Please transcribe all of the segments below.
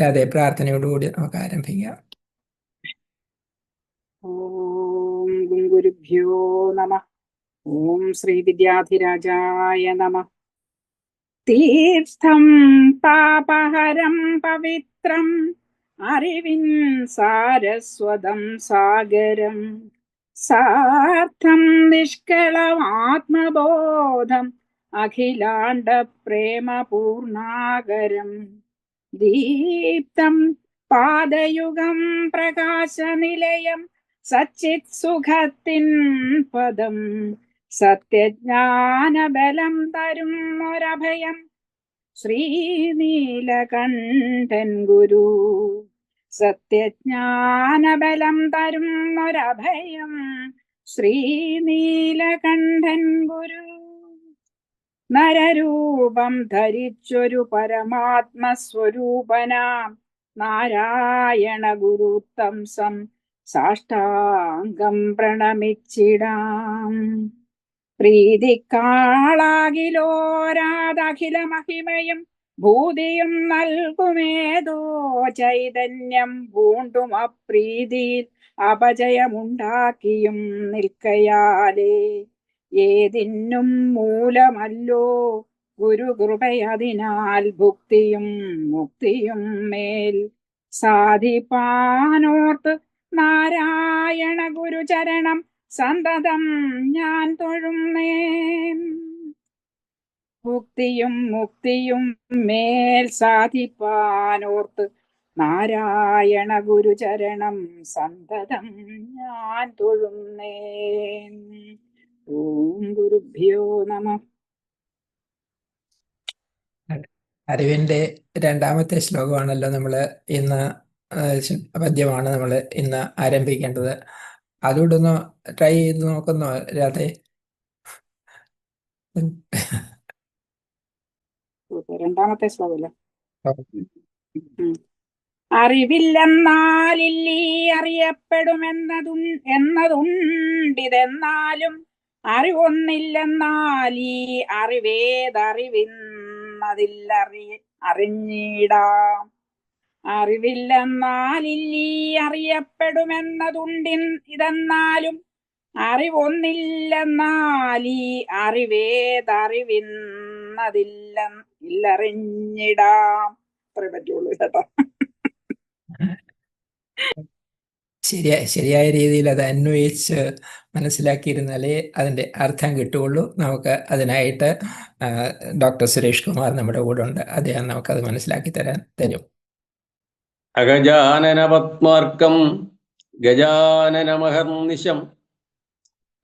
അതെ, പ്രാർത്ഥനയോടുകൂടി നമുക്ക് ആരംഭിക്കാം. ഓം ഗുരുഭ്യോ നമഃ. ഓം ശ്രീ വിദ്യാധിരാജായ നമഃ. തീർത്ഥം പാപഹരം പവിത്രം അറിവിൻ സാരസ്വതം സാഗരം സാർത്ഥം നിഷ്കളമാത്മബോധം അഖിലാണ്ട പ്രേമപൂർണാകരം ദീപ്തം പാദയുഗം പ്രകാശനിലയം സച്ചിത് സുഖത്തിൻ പദം സത്യജ്ഞാനബലം തരും ഒരഭയം ശ്രീനീലകണ്ഠൻ ഗുരു. സത്യജ്ഞാനബലം തരും ഒരഭയം ശ്രീനീലകണ്ഠൻ ഗുരു. നരരൂപം ധരിച്ചൊരു പരമാത്മസ്വരൂപനാം നാരായണ ഗുരുത്തംസം സാഷ്ടാംഗം പ്രണമിച്ചിടാം. പ്രീതിക്കാളാകിലോരാതഖില മഹിമയും ഭൂതിയും നൽകുമേതോ ചൈതന്യം പൂണ്ടും അപ്രീതിയിൽ അപജയമുണ്ടാക്കിയും നിൽക്കയാലേ ഏതിനും മൂലമല്ലോ ഗുരുകൃപയതിനാൽ ഭുക്തിയും മുക്തിയും മേൽ സാധിപ്പാനോർത്ത് നാരായണ ഗുരുചരണം സന്തതം ഞാൻ തൊഴുന്നേൻ. ഭുക്തിയും മുക്തിയും മേൽ സാധിപ്പാനോർത്ത് നാരായണ ഗുരുചരണം സന്തതം ഞാൻ തൊഴുന്നേൻ. ഓം ഗുരുഭ്യോ നമഃ. അറിവിന്റെ രണ്ടാമത്തെ ശ്ലോകമാണല്ലോ നമ്മൾ ഇന്ന്, പദ്യമാണ് നമ്മൾ ഇന്ന് ആരംഭിക്കേണ്ടത്. അതുകൂടെ ഒന്ന് ട്രൈ ചെയ്ത് നോക്കുന്നോ രാധേ? രണ്ടാമത്തെ ശ്ലോകല്ലേ? അറിവില്ലെന്നാലില്ലീ അറിയപ്പെടുമെന്നതുണ്ടിതെന്നാലും അറിവൊന്നില്ലെന്നാലീ അറിഞ്ഞിടാം. അറിവില്ലെന്നാലില്ലീ അറിയപ്പെടുമെന്നതുണ്ടിതെന്നാലും അറിവൊന്നില്ലെന്നാലീ അറിഞ്ഞിടാം. അത്രേ പറ്റുള്ളൂ കേട്ടോ. ശരിയായ രീതിയിൽ അത് അന്വയിച്ച് മനസ്സിലാക്കിയിരുന്നാലേ അതിൻ്റെ അർത്ഥം കിട്ടുകയുള്ളൂ. നമുക്ക് അതിനായിട്ട് ഡോക്ടർ സുരേഷ് കുമാർ നമ്മുടെ കൂടെ ഉണ്ട്. അദ്ദേഹം നമുക്കത് മനസ്സിലാക്കി തരും. അഗജാനന പത്മാർക്കം ഗജാനനമഹർനിശം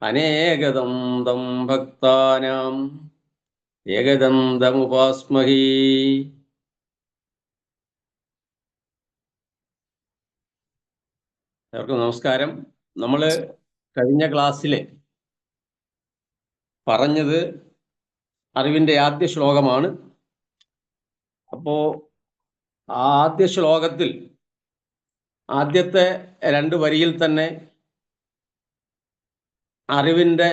അനേകദം തം ഭക്താനാം ഏകദന്തമുപാസ്മഹി. എല്ലാവർക്കും നമസ്കാരം. നമ്മൾ കഴിഞ്ഞ ക്ലാസ്സിൽ പറഞ്ഞത് അറിവിൻ്റെ ആദ്യ ശ്ലോകമാണ്. അപ്പോൾ ആദ്യ ശ്ലോകത്തിൽ ആദ്യത്തെ 2 വരിയിൽ തന്നെ അറിവിൻ്റെ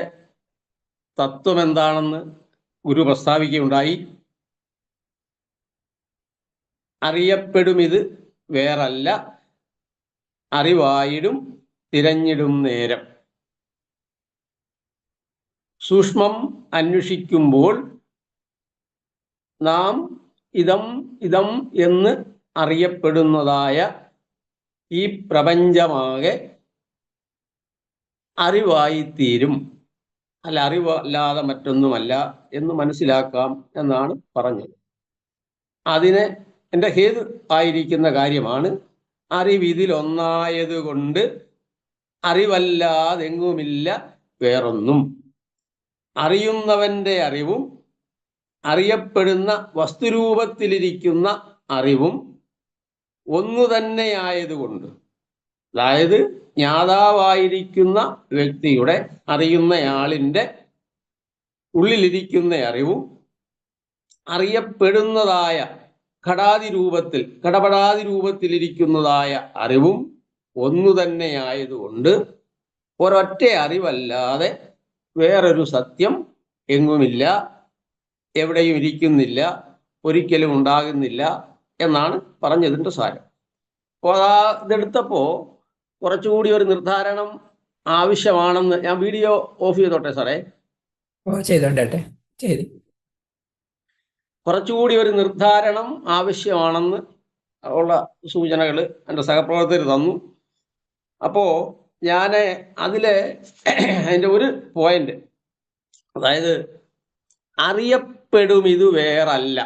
തത്വം എന്താണെന്ന് ഗുരു പ്രസ്താവിക്കുകയുണ്ടായി. അറിയപ്പെടുമിത് വേറല്ല, അറിവായിടും തിരഞ്ഞിടും നേരം. സൂക്ഷ്മം അന്വേഷിക്കുമ്പോൾ നാം ഇതം എന്ന് അറിയപ്പെടുന്നതായ ഈ പ്രപഞ്ചമാകെ അറിവായിത്തീരും. അല്ല, അറിവല്ലാതെ മറ്റൊന്നുമല്ല എന്ന് മനസ്സിലാക്കാം എന്നാണ് പറഞ്ഞത്. അതിന് എൻ്റെ ഹേതു ആയിരിക്കുന്ന കാര്യമാണ് അറിവിതിലൊന്നായതുകൊണ്ട് അറിവല്ലാതെങ്ങുമില്ല വേറൊന്നും. അറിയുന്നവൻ്റെ അറിവും അറിയപ്പെടുന്ന വസ്തുരൂപത്തിലിരിക്കുന്ന അറിവും ഒന്നു തന്നെയായതുകൊണ്ട്, അതായത് ജ്ഞാതാവായിരിക്കുന്ന വ്യക്തിയുടെ അറിയുന്നയാളിൻ്റെ ഉള്ളിലിരിക്കുന്ന അറിവും അറിയപ്പെടുന്നതായ ഘടപടാതി രൂപത്തിലിരിക്കുന്നതായ അറിവും ഒന്നു തന്നെയായതുകൊണ്ട് ഒരൊറ്റ അറിവല്ലാതെ വേറൊരു സത്യം എങ്ങുമില്ല, എവിടെയും ഇരിക്കുന്നില്ല, ഒരിക്കലും ഉണ്ടാകുന്നില്ല എന്നാണ് പറഞ്ഞതിൻ്റെ സാരം. അപ്പോൾ ഇതെടുത്തപ്പോൾ കുറച്ചുകൂടി ഒരു നിർദ്ധാരണം ആവശ്യമാണെന്ന് ഞാൻ വീഡിയോ ഓഫ് ചെയ്തോട്ടെ സാറേ. ചെയ്തോണ്ടട്ടെ, ചെയ്തു. കുറച്ചുകൂടി ഒരു നിർദ്ധാരണം ആവശ്യമാണെന്ന് ഉള്ള സൂചനകൾ എൻ്റെ സഹപ്രവർത്തകർ തന്നു. അപ്പോൾ ഞാൻ അതിൻ്റെ ഒരു പോയിന്റ്, അതായത് അറിയപ്പെടും ഇത് വേറല്ല,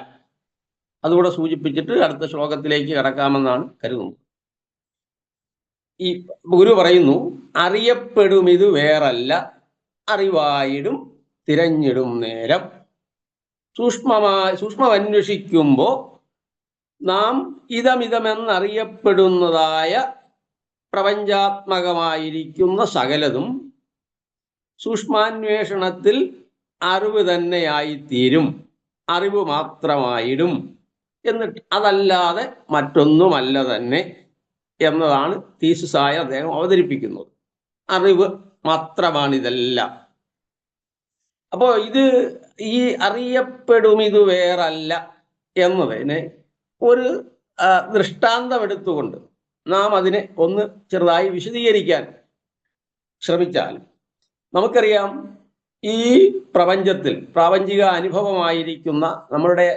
അതുകൂടെ സൂചിപ്പിച്ചിട്ട് അടുത്ത ശ്ലോകത്തിലേക്ക് കടക്കാമെന്നാണ് കരുതുന്നത്. ഈ ഗുരു പറയുന്നു, അറിയപ്പെടും ഇത് വേറല്ല, അറിവായിടും തിരഞ്ഞിടും നേരം. സൂക്ഷ്മമന്വേഷിക്കുമ്പോൾ നാം ഇതമിതമെന്നറിയപ്പെടുന്നതായ പ്രപഞ്ചാത്മകമായിരിക്കുന്ന സകലതും സൂക്ഷ്മാന്വേഷണത്തിൽ അറിവ് തന്നെയായിത്തീരും, അറിവ് മാത്രമായിടും, എന്നിട്ട് അതല്ലാതെ മറ്റൊന്നുമല്ല തന്നെ എന്നതാണ് തീസിസായി അദ്ദേഹം അവതരിപ്പിക്കുന്നത്. അറിവ് മാത്രമാണിതെല്ലാം. അപ്പോൾ ഈ അറിയപ്പെടും ഇത് വേറല്ല എന്നതിനെ ഒരു ദൃഷ്ടാന്തം എടുത്തുകൊണ്ട് നാം അതിനെ ഒന്ന് ചെറുതായി വിശദീകരിക്കാൻ ശ്രമിച്ചാൽ നമുക്കറിയാം, ഈ പ്രപഞ്ചത്തിൽ പ്രാപഞ്ചിക അനുഭവമായിരിക്കുന്ന നമ്മളുടെ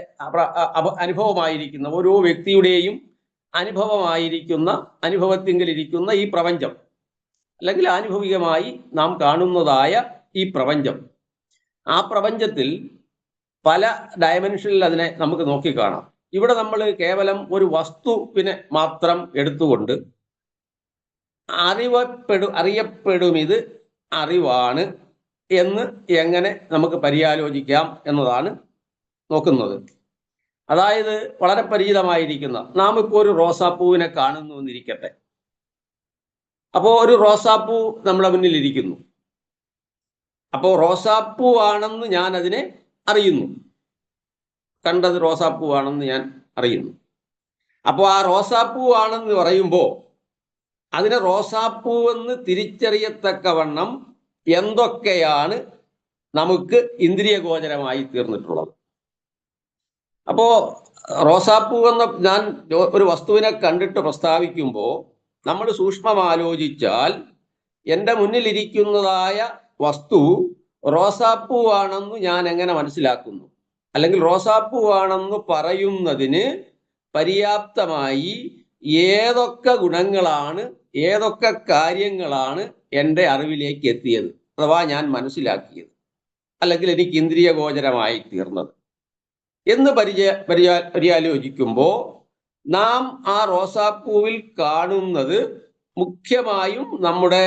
അനുഭവമായിരിക്കുന്ന ഓരോ വ്യക്തിയുടെയും അനുഭവത്തിങ്കിലിരിക്കുന്ന ഈ പ്രപഞ്ചം, അല്ലെങ്കിൽ ആനുഭവികമായി നാം കാണുന്നതായ ഈ പ്രപഞ്ചം, ആ പ്രപഞ്ചത്തിൽ പല ഡയമെൻഷനിൽ അതിനെ നമുക്ക് നോക്കിക്കാണാം. ഇവിടെ നമ്മൾ കേവലം ഒരു വസ്തുവിനെ മാത്രം എടുത്തുകൊണ്ട് അറിയപ്പെടും ഇത് അറിവാണ് എന്ന് എങ്ങനെ നമുക്ക് പര്യാലോചിക്കാം എന്നതാണ് നോക്കുന്നത്. അതായത് വളരെ പരിചിതമായിരിക്കുന്ന, നാം ഇപ്പോൾ ഒരു റോസാപ്പൂവിനെ കാണുന്നു എന്നിരിക്കട്ടെ. അപ്പോൾ ഒരു റോസാപ്പൂ നമ്മുടെ മുന്നിലിരിക്കുന്നു. അപ്പോൾ റോസാപ്പൂ ആണെന്ന് ഞാൻ അതിനെ അറിയുന്നു, കണ്ടത് റോസാപ്പൂ ആണെന്ന് ഞാൻ അറിയുന്നു. അപ്പോൾ ആ റോസാപ്പൂ ആണെന്ന് പറയുമ്പോൾ അതിനെ റോസാപ്പൂ എന്ന് തിരിച്ചറിയത്തക്കവണ്ണം എന്തൊക്കെയാണ് നമുക്ക് ഇന്ദ്രിയഗോചരമായി തീർന്നിട്ടുള്ളത്. അപ്പോൾ റോസാപ്പൂ എന്ന ഞാൻ ഒരു വസ്തുവിനെ കണ്ടിട്ട് പ്രസ്താവിക്കുമ്പോൾ നമ്മൾ സൂക്ഷ്മമാലോചിച്ചാൽ എൻ്റെ മുന്നിലിരിക്കുന്നതായ വസ്തു റോസാപ്പൂ ആണെന്ന് ഞാൻ എങ്ങനെ മനസ്സിലാക്കുന്നു? അല്ലെങ്കിൽ റോസാപ്പൂ ആണെന്ന് പറയുന്നതിന് പര്യാപ്തമായി ഏതൊക്കെ ഗുണങ്ങളാണ്, ഏതൊക്കെ കാര്യങ്ങളാണ് എൻ്റെ അറിവിലേക്ക് എത്തിയത്, അഥവാ ഞാൻ മനസ്സിലാക്കിയത്, അല്ലെങ്കിൽ എനിക്ക് ഇന്ദ്രിയഗോചരമായി തീർന്നത് എന്ന് പര്യാലോചിക്കുമ്പോൾ നാം ആ റോസാപ്പൂവിൽ കാണുന്നത് മുഖ്യമായും നമ്മുടെ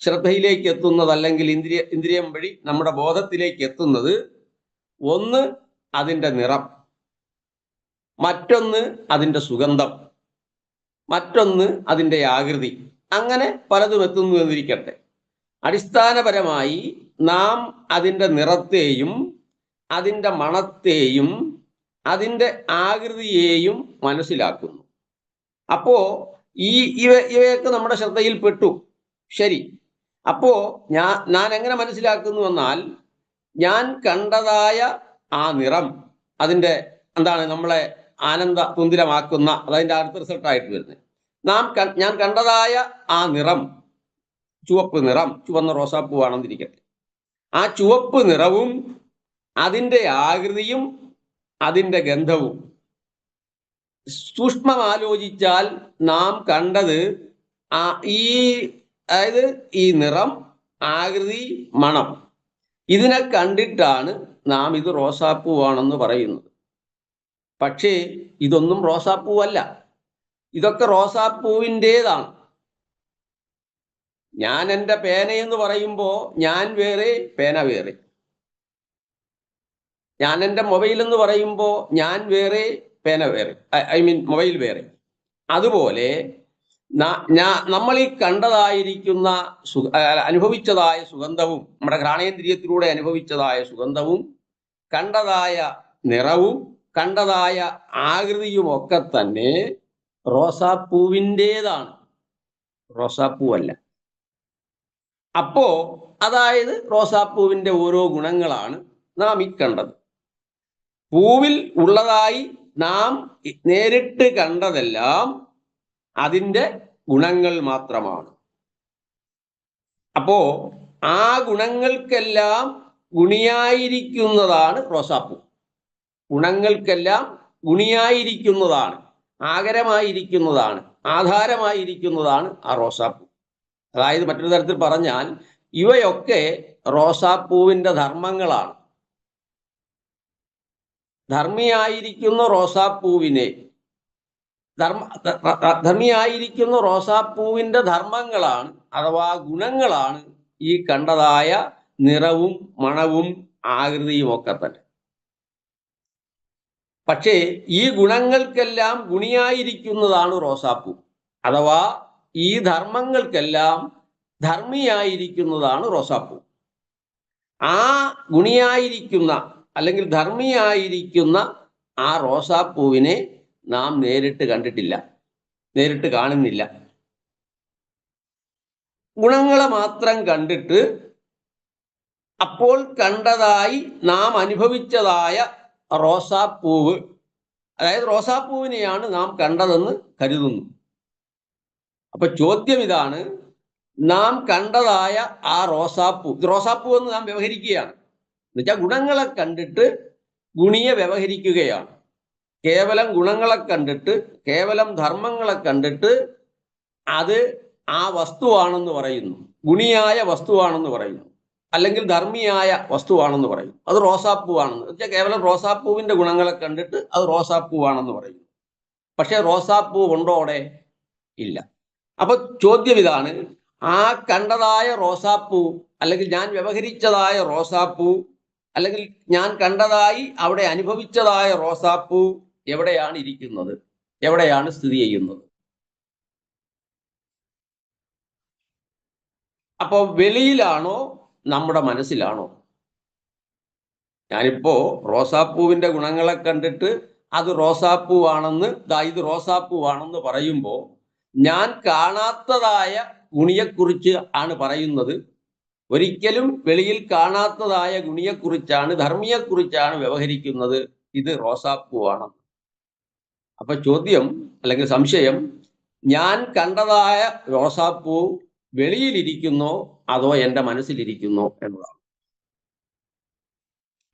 ശ്രദ്ധയിലേക്ക് എത്തുന്നത്, അല്ലെങ്കിൽ ഇന്ദ്രിയം വഴി നമ്മുടെ ബോധത്തിലേക്ക് എത്തുന്നത്, ഒന്ന് അതിൻ്റെ നിറം, മറ്റൊന്ന് അതിൻ്റെ സുഗന്ധം, മറ്റൊന്ന് അതിൻ്റെ ആകൃതി, അങ്ങനെ പലതും എത്തുന്നു എന്നിരിക്കട്ടെ. അടിസ്ഥാനപരമായി നാം അതിൻ്റെ നിറത്തെയും അതിൻ്റെ മണത്തെയും അതിൻ്റെ ആകൃതിയെയും മനസ്സിലാക്കുന്നു. അപ്പോൾ ഇവയൊക്കെ നമ്മുടെ ശ്രദ്ധയിൽപ്പെട്ടു. ശരി, അപ്പോ ഞാൻ എങ്ങനെ മനസ്സിലാക്കുന്നു എന്നാൽ, ഞാൻ കണ്ടതായ ആ നിറം, അതിൻ്റെ എന്താണ് നമ്മളെ ആനന്ദ തുന്തിരമാക്കുന്ന, അതതിൻ്റെ അടുത്ത റിസൾട്ടായിട്ട് വരുന്നത്. ഞാൻ കണ്ടതായ ആ നിറം, ചുവപ്പ് നിറം, ചുവന്ന റോസാപ്പൂ ആണെന്നിരിക്കട്ടെ, ആ ചുവപ്പ് നിറവും അതിൻ്റെ ആകൃതിയും അതിൻ്റെ ഗന്ധവും സൂക്ഷ്മമാലോചിച്ചാൽ നാം കണ്ടത് അതായത് ഈ നിറം, ആകൃതി, മണം, ഇതിനെ കണ്ടിട്ടാണ് നാം ഇത് റോസാപ്പൂവാണെന്ന് പറയുന്നത്. പക്ഷേ ഇതൊന്നും റോസാപ്പൂവല്ല, ഇതൊക്കെ റോസാപ്പൂവിൻ്റേതാണ്. ഞാൻ എൻ്റെ പേനയെന്ന് പറയുമ്പോൾ ഞാൻ വേറെ, പേന വേറെ. ഞാൻ എൻ്റെ മൊബൈൽ എന്ന് പറയുമ്പോൾ ഞാൻ വേറെ, പേന വേറെ, മൊബൈൽ വേറെ. അതുപോലെ നമ്മൾ ഈ കണ്ടതായിരിക്കുന്ന അനുഭവിച്ചതായ സുഗന്ധവും, നമ്മുടെ ഘ്രാണേന്ദ്രിയത്തിലൂടെ അനുഭവിച്ചതായ സുഗന്ധവും, കണ്ടതായ നിറവും, കണ്ടതായ ആകൃതിയും ഒക്കെ തന്നെ റോസാപ്പൂവിൻ്റേതാണ്, റോസാപ്പൂവല്ല. അപ്പോ അതായത് റോസാപ്പൂവിൻ്റെ ഓരോ ഗുണങ്ങളാണ് നാം ഈ കണ്ടത്. പൂവിൽ ഉള്ളതായി നാം നേരിട്ട് കണ്ടതെല്ലാം അതിൻ്റെ ഗുണങ്ങൾ മാത്രമാണ്. അപ്പോ ആ ഗുണങ്ങൾക്കെല്ലാം ഗുണിയായിരിക്കുന്നതാണ് റോസാപ്പൂ. ഗുണങ്ങൾക്കെല്ലാം ഗുണിയായിരിക്കുന്നതാണ്, ആകരമായിരിക്കുന്നതാണ്, ആധാരമായിരിക്കുന്നതാണ് ആ റോസാപ്പൂ. അതായത് മറ്റൊരു തരത്തിൽ പറഞ്ഞാൽ ഇവയൊക്കെ റോസാപ്പൂവിൻ്റെ ധർമ്മങ്ങളാണ്. ധർമ്മിയായിരിക്കുന്ന റോസാപ്പൂവിനെ ധർമ്മിയായിരിക്കുന്ന റോസാപ്പൂവിൻ്റെ ധർമ്മങ്ങളാണ് അഥവാ ഗുണങ്ങളാണ് ഈ കണ്ടതായ നിറവും മണവും ആകൃതിയും ഒക്കെ തന്നെ. പക്ഷേ ഈ ഗുണങ്ങൾക്കെല്ലാം ഗുണിയായിരിക്കുന്നതാണ് റോസാപ്പൂ, അഥവാ ഈ ധർമ്മങ്ങൾക്കെല്ലാം ധർമ്മിയായിരിക്കുന്നതാണ് റോസാപ്പൂ. ആ ഗുണിയായിരിക്കുന്ന അല്ലെങ്കിൽ ധർമ്മിയായിരിക്കുന്ന ആ റോസാപ്പൂവിനെ നാം നേരിട്ട് കണ്ടിട്ടില്ല, നേരിട്ട് കാണുന്നില്ല. ഗുണങ്ങളെ മാത്രം കണ്ടിട്ട് അപ്പോൾ കണ്ടതായി നാം അനുഭവിച്ചതായ റോസാപ്പൂവ്, അതായത് റോസാപ്പൂവിനെയാണ് നാം കണ്ടതെന്ന് കരുതുന്നു. അപ്പൊ ചോദ്യം ഇതാണ്, നാം കണ്ടതായ ആ റോസാപ്പൂ എന്ന് നാം വ്യവഹരിക്കുകയാണ്. എന്നുവെച്ചാൽ ഗുണങ്ങളെ കണ്ടിട്ട് ഗുണിയെ വ്യവഹരിക്കുകയാണ്. കേവലം ഗുണങ്ങളെ കണ്ടിട്ട്, കേവലം ധർമ്മങ്ങളെ കണ്ടിട്ട് അത് ആ വസ്തുവാണെന്ന് പറയുന്നു, ഗുണിയായ വസ്തുവാണെന്ന് പറയുന്നു, അല്ലെങ്കിൽ ധർമ്മിയായ വസ്തുവാണെന്ന് പറയുന്നു. അത് റോസാപ്പൂവാണെന്ന് വെച്ചാൽ കേവലം റോസാപ്പൂവിന്റെ ഗുണങ്ങളെ കണ്ടിട്ട് അത് റോസാപ്പൂവാണെന്ന് പറയുന്നു. പക്ഷെ റോസാപ്പൂ ഉണ്ടോ അവിടെ? ഇല്ല. അപ്പൊ ചോദ്യം ഇതാണ്, ആ കണ്ടതായ റോസാപ്പൂ അല്ലെങ്കിൽ ഞാൻ വ്യവഹരിച്ചതായ റോസാപ്പൂ അല്ലെങ്കിൽ ഞാൻ കണ്ടതായി അവിടെ അനുഭവിച്ചതായ റോസാപ്പൂ എവിടെയാണ് ഇരിക്കുന്നത്, എവിടെയാണ് സ്ഥിതി ചെയ്യുന്നത്? അപ്പോൾ വെളിയിലാണോ നമ്മുടെ മനസ്സിലാണോ? ഞാനിപ്പോ റോസാപ്പൂവിന്റെ ഗുണങ്ങളെ കണ്ടിട്ട് അത് റോസാപ്പൂവാണെന്ന്, ഇത് റോസാപ്പൂവാണെന്ന് പറയുമ്പോൾ ഞാൻ കാണാത്തതായ ഗുണിയെക്കുറിച്ച് ആണ് പറയുന്നത്. ഒരിക്കലും വെളിയിൽ കാണാത്തതായ ഗുണിയെക്കുറിച്ചാണ്, ധർമ്മിയെക്കുറിച്ചാണ് വ്യവഹരിക്കുന്നത്, ഇത് റോസാപ്പൂവാണ്. അപ്പൊ ചോദ്യം അല്ലെങ്കിൽ സംശയം, ഞാൻ കണ്ടതായ റോസാപ്പൂ വെളിയിലിരിക്കുന്നോ അതോ എൻ്റെ മനസ്സിലിരിക്കുന്നോ എന്നതാണ്.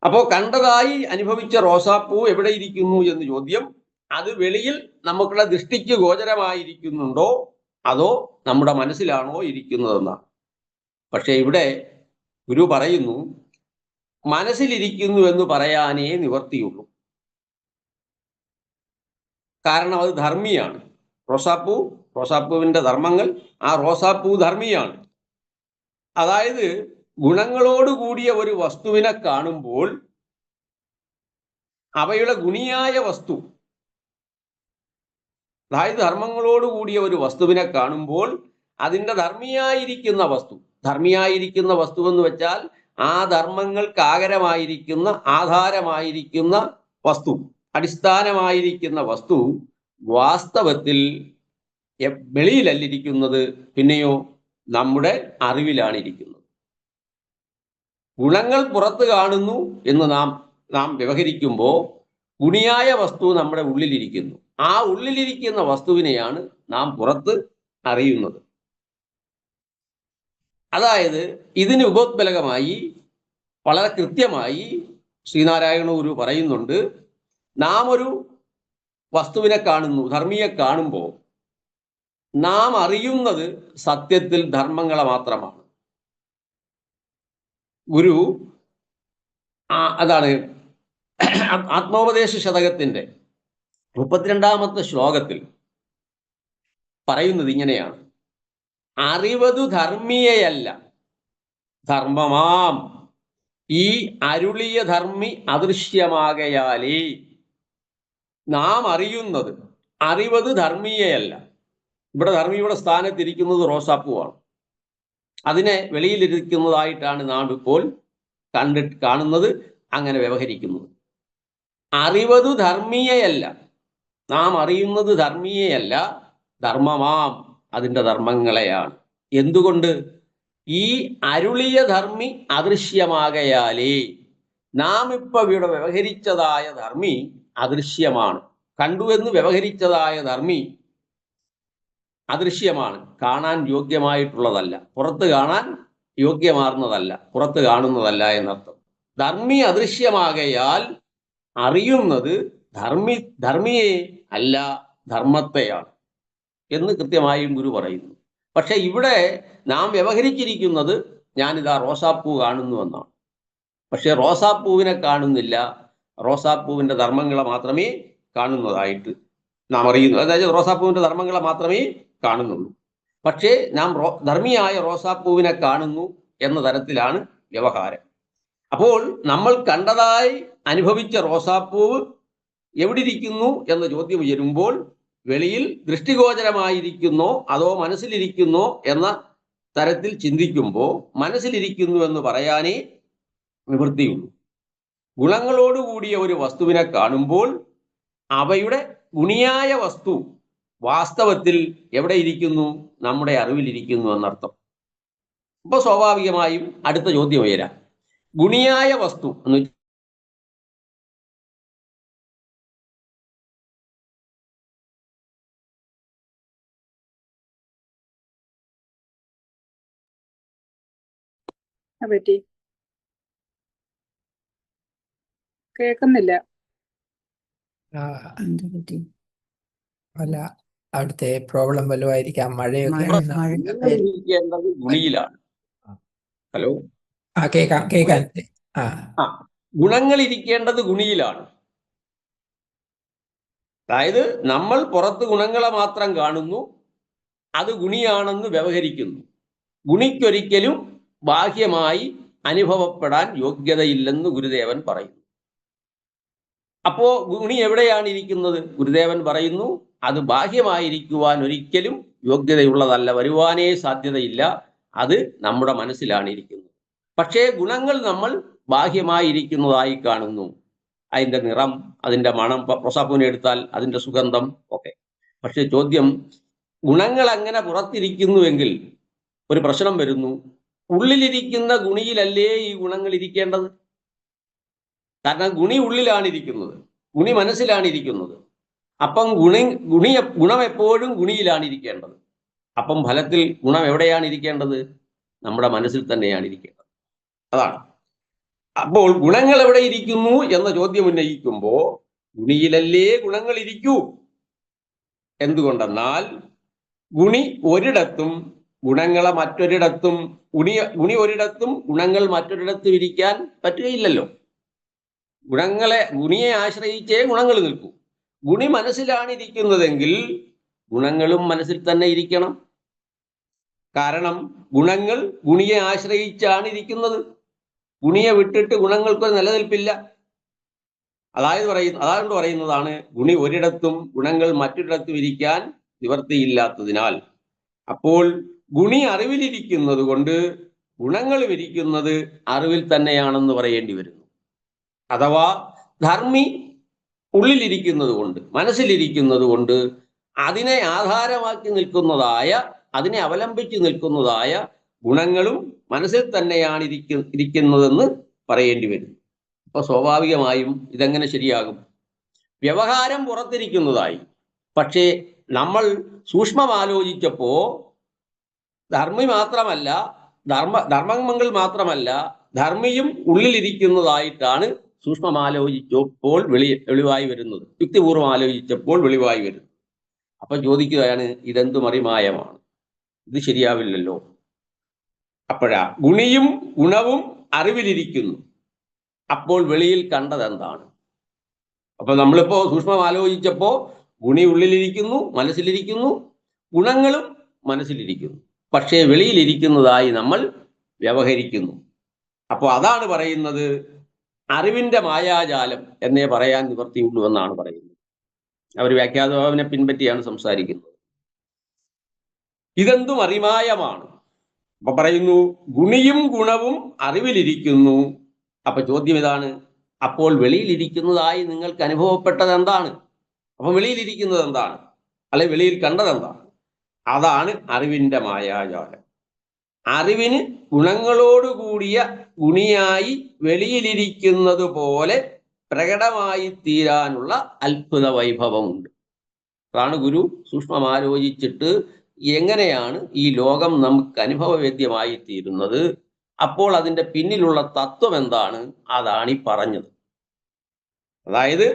അപ്പോ കണ്ടതായി അനുഭവിച്ച റോസാപ്പൂ എവിടെ ഇരിക്കുന്നു എന്ന് ചോദ്യം, അത് വെളിയിൽ നമുക്കുള്ള ദൃഷ്ടിക്ക് ഗോചരമായിരിക്കുന്നുണ്ടോ അതോ നമ്മുടെ മനസ്സിലാണോ ഇരിക്കുന്നതെന്നാണ്. പക്ഷെ ഇവിടെ ഗുരു പറയുന്നു, മനസ്സിലിരിക്കുന്നു എന്ന് പറയാനേ നിവർത്തിയുള്ളൂ. കാരണം അത് ധർമ്മിയാണ്. റോസാപ്പൂവിന്റെ ധർമ്മങ്ങൾ, ആ റോസാപ്പൂ ധർമ്മിയാണ്. അതായത് ഗുണങ്ങളോട് കൂടിയ ഒരു വസ്തുവിനെ കാണുമ്പോൾ അവയുടെ ഗുണിയായ വസ്തു, അതായത് ധർമ്മങ്ങളോട് കൂടിയ ഒരു വസ്തുവിനെ കാണുമ്പോൾ അതിൻ്റെ ധർമ്മിയായിരിക്കുന്ന വസ്തു എന്ന് വെച്ചാൽ ആ ധർമ്മങ്ങൾക്ക് ആകരമായിരിക്കുന്ന, ആധാരമായിരിക്കുന്ന വസ്തു, അടിസ്ഥാനമായിരിക്കുന്ന വസ്തു വാസ്തവത്തിൽ വെളിയിലല്ലിരിക്കുന്നത്, പിന്നെയോ നമ്മുടെ അറിവിലാണ് ഇരിക്കുന്നത്. ഗുണങ്ങൾ പുറത്ത് കാണുന്നു എന്ന് നാം വ്യവഹരിക്കുമ്പോൾ ഗുണിയായ വസ്തു നമ്മുടെ ഉള്ളിലിരിക്കുന്നു. ആ ഉള്ളിലിരിക്കുന്ന വസ്തുവിനെയാണ് നാം പുറത്ത് അറിയുന്നത്. അതായത് ഇതിന് ഉപോത്ബലകമായി വളരെ കൃത്യമായി ശ്രീനാരായണ ഗുരു പറയുന്നുണ്ട്, നാം ഒരു വസ്തുവിനെ കാണുന്നു, ധർമ്മിയെ കാണുമ്പോൾ നാം അറിയുന്നത് സത്യത്തിൽ ധർമ്മങ്ങളെ മാത്രമാണ്. ഗുരു അതാണ് ആത്മോപദേശ ശതകത്തിന്റെ 32ാമത്തെ ശ്ലോകത്തിൽ പറയുന്നത് ഇങ്ങനെയാണ്, അറിവതു ധർമ്മിയയല്ല ധർമ്മമാം, ഈ അരുളിയ ധർമ്മി അദൃശ്യമാകയാലേ. നാം അറിയുന്നത് അറിവത് ധർമ്മിയയല്ല. ഇവിടെ ധർമ്മിയുടെ സ്ഥാനത്തിരിക്കുന്നത് റോസാപ്പൂവാണ്. അതിനെ വെളിയിലിരിക്കുന്നതായിട്ടാണ് നാം ഇപ്പോൾ കാണുന്നത്, അങ്ങനെ വ്യവഹരിക്കുന്നത്. അറിവതു ധർമ്മിയയല്ല, നാം അറിയുന്നത് ധർമ്മിയയല്ല, ധർമ്മമാം, അതിൻ്റെ ധർമ്മങ്ങളെയാണ്. എന്തുകൊണ്ട്? ഈ അരുളിയ ധർമ്മി അദൃശ്യമാകയാലേ. നാം ഇപ്പൊ ഇവിടെ വ്യവഹരിച്ചതായ ധർമ്മി അദൃശ്യമാണ്, കണ്ടുവെന്ന് വ്യവഹരിച്ചതായ ധർമ്മി അദൃശ്യമാണ്, കാണാൻ യോഗ്യമായിട്ടുള്ളതല്ല, പുറത്ത് കാണാൻ യോഗ്യമാർന്നതല്ല, പുറത്ത് കാണുന്നതല്ല എന്നർത്ഥം. ധർമ്മി അദൃശ്യമാകയാൽ അറിയുന്നത് ധർമ്മിയെ അല്ല ധർമ്മത്തെയാണ് എന്ന് കൃത്യമായും ഗുരു പറയുന്നു. പക്ഷെ ഇവിടെ നാം വ്യവഹരിച്ചിരിക്കുന്നത് ഞാനിതാ റോസാപ്പൂ കാണുന്നു എന്നാണ്. പക്ഷെ റോസാപ്പൂവിനെ കാണുന്നില്ല, റോസാപ്പൂവിന്റെ ധർമ്മങ്ങളെ മാത്രമേ കാണുന്നതായിട്ട് നാം അറിയുന്നു. അതായത് റോസാപ്പൂവിന്റെ ധർമ്മങ്ങളെ മാത്രമേ കാണുന്നുള്ളൂ. പക്ഷേ നാം ധർമ്മിയായ റോസാപ്പൂവിനെ കാണുന്നു എന്ന തരത്തിലാണ് വ്യവഹാരം. അപ്പോൾ നമ്മൾ കണ്ടതായി അനുഭവിച്ച റോസാപ്പൂവ് എവിടെ ഇരിക്കുന്നു എന്ന ചോദ്യം ഉയരുമ്പോൾ വെളിയിൽ ദൃഷ്ടിഗോചരമായിരിക്കുന്നോ അതോ മനസ്സിലിരിക്കുന്നോ എന്ന തരത്തിൽ ചിന്തിക്കുമ്പോൾ മനസ്സിലിരിക്കുന്നു എന്ന് പറയാനേ നിവൃത്തിയുള്ളൂ. ഗുണങ്ങളോടുകൂടിയ ഒരു വസ്തുവിനെ കാണുമ്പോൾ അവയുടെ ഗുണിയായ വസ്തു വാസ്തവത്തിൽ എവിടെ ഇരിക്കുന്നു? നമ്മുടെ അറിവിലിരിക്കുന്നു എന്നർത്ഥം. ഇപ്പൊ സ്വാഭാവികമായും അടുത്ത ചോദ്യം ഉയരാം. ഗുണിയായ വസ്തു എന്ന് പറ്റി കേൾക്കുന്നില്ല. അല്ല, അവിടുത്തെ പ്രോബ്ലം വല്ലതുമായിരിക്കാം. മഴയൊക്കെ ഇരിക്കേണ്ടത് ഗുണിയിലാണ്. ഹലോ, കേൾക്കാം. ഗുണങ്ങൾ ഇരിക്കേണ്ടത് ഗുണിയിലാണ്. അതായത് നമ്മൾ പുറത്ത് ഗുണങ്ങളെ മാത്രം കാണുന്നു, അത് ഗുണിയാണെന്ന് വ്യവഹരിക്കുന്നു. ഗുണിക്കൊരിക്കലും ബാഹ്യമായി അനുഭവപ്പെടാൻ യോഗ്യതയില്ലെന്ന് ഗുരുദേവൻ പറയുന്നു. അപ്പോ ഗുണി എവിടെയാണ് ഇരിക്കുന്നത്? ഗുരുദേവൻ പറയുന്നു അത് ബാഹ്യമായിരിക്കുവാൻ ഒരിക്കലും യോഗ്യതയുള്ളതല്ല, വരുവാനേ സാധ്യതയില്ല. അത് നമ്മുടെ മനസ്സിലാണ് ഇരിക്കുന്നത്. പക്ഷേ ഗുണങ്ങൾ നമ്മൾ ബാഹ്യമായിരിക്കുന്നതായി കാണുന്നു. അതിൻ്റെ നിറം, അതിൻ്റെ മണം, റോസാപ്പൂവിനെ എടുത്താൽ അതിൻ്റെ സുഗന്ധം ഒക്കെ. പക്ഷെ ചോദ്യം, ഗുണങ്ങൾ അങ്ങനെ പുറത്തിരിക്കുന്നുവെങ്കിൽ ഒരു പ്രശ്നം വരുന്നു. ഉള്ളിലിരിക്കുന്ന ഗുണിയിലല്ലേ ഈ ഗുണങ്ങൾ ഇരിക്കേണ്ടത്? കാരണം ഗുണി ഉള്ളിലാണ് ഇരിക്കുന്നത്, ഗുണി മനസ്സിലാണ് ഇരിക്കുന്നത്. അപ്പം ഗുണം എപ്പോഴും ഗുണിയിലാണ് ഇരിക്കേണ്ടത്. അപ്പം ഫലത്തിൽ ഗുണം എവിടെയാണ് ഇരിക്കേണ്ടത്? നമ്മുടെ മനസ്സിൽ തന്നെയാണ് ഇരിക്കേണ്ടത്. അതാണ്. അപ്പോൾ ഗുണങ്ങൾ എവിടെ ഇരിക്കുന്നു എന്ന ചോദ്യം ഉന്നയിക്കുമ്പോൾ ഗുണിയിലല്ലേ ഗുണങ്ങൾ ഇരിക്കൂ. എന്തുകൊണ്ടെന്നാൽ ഗുണി ഒരിടത്തും ഗുണങ്ങളെ മറ്റൊരിടത്തും, ഗുണി ഒരിടത്തും ഗുണങ്ങൾ മറ്റൊരിടത്തും ഇരിക്കാൻ പറ്റുകയില്ലല്ലോ. ഗുണിയെ ആശ്രയിച്ചേ ഗുണങ്ങൾ നിൽക്കൂ. ഗുണി മനസ്സിലാണ് ഇരിക്കുന്നതെങ്കിൽ ഗുണങ്ങളും മനസ്സിൽ തന്നെ ഇരിക്കണം. കാരണം ഗുണങ്ങൾ ഗുണിയെ ആശ്രയിച്ചാണ് ഇരിക്കുന്നത്. ഗുണിയെ വിട്ടിട്ട് ഗുണങ്ങൾക്കൊരു നിലനിൽപ്പില്ല. അതുകൊണ്ട് പറയുന്നതാണ് ഗുണി ഒരിടത്തും ഗുണങ്ങൾ മറ്റൊരിടത്തും ഇരിക്കാൻ നിവർത്തിയില്ലാത്തതിനാൽ. അപ്പോൾ ഗുണി അറിവിലിരിക്കുന്നത് കൊണ്ട് ഗുണങ്ങളും ഇരിക്കുന്നത് അറിവിൽ തന്നെയാണെന്ന് പറയേണ്ടി വരുന്നു. അഥവാ ധർമ്മി ഉള്ളിലിരിക്കുന്നത് കൊണ്ട്, മനസ്സിലിരിക്കുന്നത് കൊണ്ട് അതിനെ ആധാരമാക്കി നിൽക്കുന്നതായ, അതിനെ അവലംബിച്ച് നിൽക്കുന്നതായ ഗുണങ്ങളും മനസ്സിൽ തന്നെയാണ് ഇരിക്കുന്നതെന്ന് പറയേണ്ടി വരും. അപ്പൊ സ്വാഭാവികമായും ഇതെങ്ങനെ ശരിയാകും? വ്യവഹാരം പുറത്തിരിക്കുന്നതായി, പക്ഷേ നമ്മൾ സൂക്ഷ്മമാലോചിച്ചപ്പോ ധർമ്മങ്ങൾ മാത്രമല്ല ധർമ്മിയും ഉള്ളിലിരിക്കുന്നതായിട്ടാണ് സൂക്ഷ്മമാലോചിച്ചപ്പോൾ വെളിവായി വരുന്നത്, യുക്തിപൂർവ്വം ആലോചിച്ചപ്പോൾ വെളിവായി വരുന്നത്. അപ്പൊ ചോദിക്കുകയാണ്, ഇതെന്തു മറിമായമാണ്? ഇത് ശരിയാവില്ലല്ലോ. അപ്പോഴാ ഗുണിയും ഗുണവും അറിവിലിരിക്കുന്നു, അപ്പോൾ വെളിയിൽ കണ്ടത് എന്താണ്? അപ്പൊ നമ്മളിപ്പോ സൂക്ഷ്മം ആലോചിച്ചപ്പോ ഗുണി ഉള്ളിലിരിക്കുന്നു, മനസ്സിലിരിക്കുന്നു, ഗുണങ്ങളും മനസ്സിലിരിക്കുന്നു, പക്ഷേ വെളിയിലിരിക്കുന്നതായി നമ്മൾ വ്യവഹരിക്കുന്നു. അപ്പോൾ അതാണ് പറയുന്നത് അറിവിന്റെ മായാജാലം എന്നേ പറയാൻ നിവർത്തിയുള്ളൂ എന്നാണ് പറയുന്നത്. അവർ വ്യാഖ്യാതാവിനെ പിൻപറ്റിയാണ് സംസാരിക്കുന്നത്. ഇതെന്തും അറിമായമാണ്. അപ്പൊ പറയുന്നു ഗുണിയും ഗുണവും അറിവിലിരിക്കുന്നു. അപ്പൊ ചോദ്യം ഇതാണ്, അപ്പോൾ വെളിയിലിരിക്കുന്നതായി നിങ്ങൾക്ക് അനുഭവപ്പെട്ടത് എന്താണ്? അപ്പൊ വെളിയിലിരിക്കുന്നത് എന്താണ്? അല്ലെ വെളിയിൽ കണ്ടത് എന്താണ്? അതാണ് അറിവിന്റെ മായാജാലം. അറിവിന് ഗുണങ്ങളോടുകൂടിയ ഗുണിയായി വെളിയിലിരിക്കുന്നത് പോലെ പ്രകടമായി തീരാനുള്ള അത്ഭുത വൈഭവമുണ്ട്. അതാണ് ഗുരു സൂക്ഷ്മമാലോചിച്ചിട്ട് എങ്ങനെയാണ് ഈ ലോകം നമുക്ക് അനുഭവവേദ്യമായി തീരുന്നത്, അപ്പോൾ അതിൻ്റെ പിന്നിലുള്ള തത്വം എന്താണ്, അതാണ് ഈ പറഞ്ഞത്. അതായത്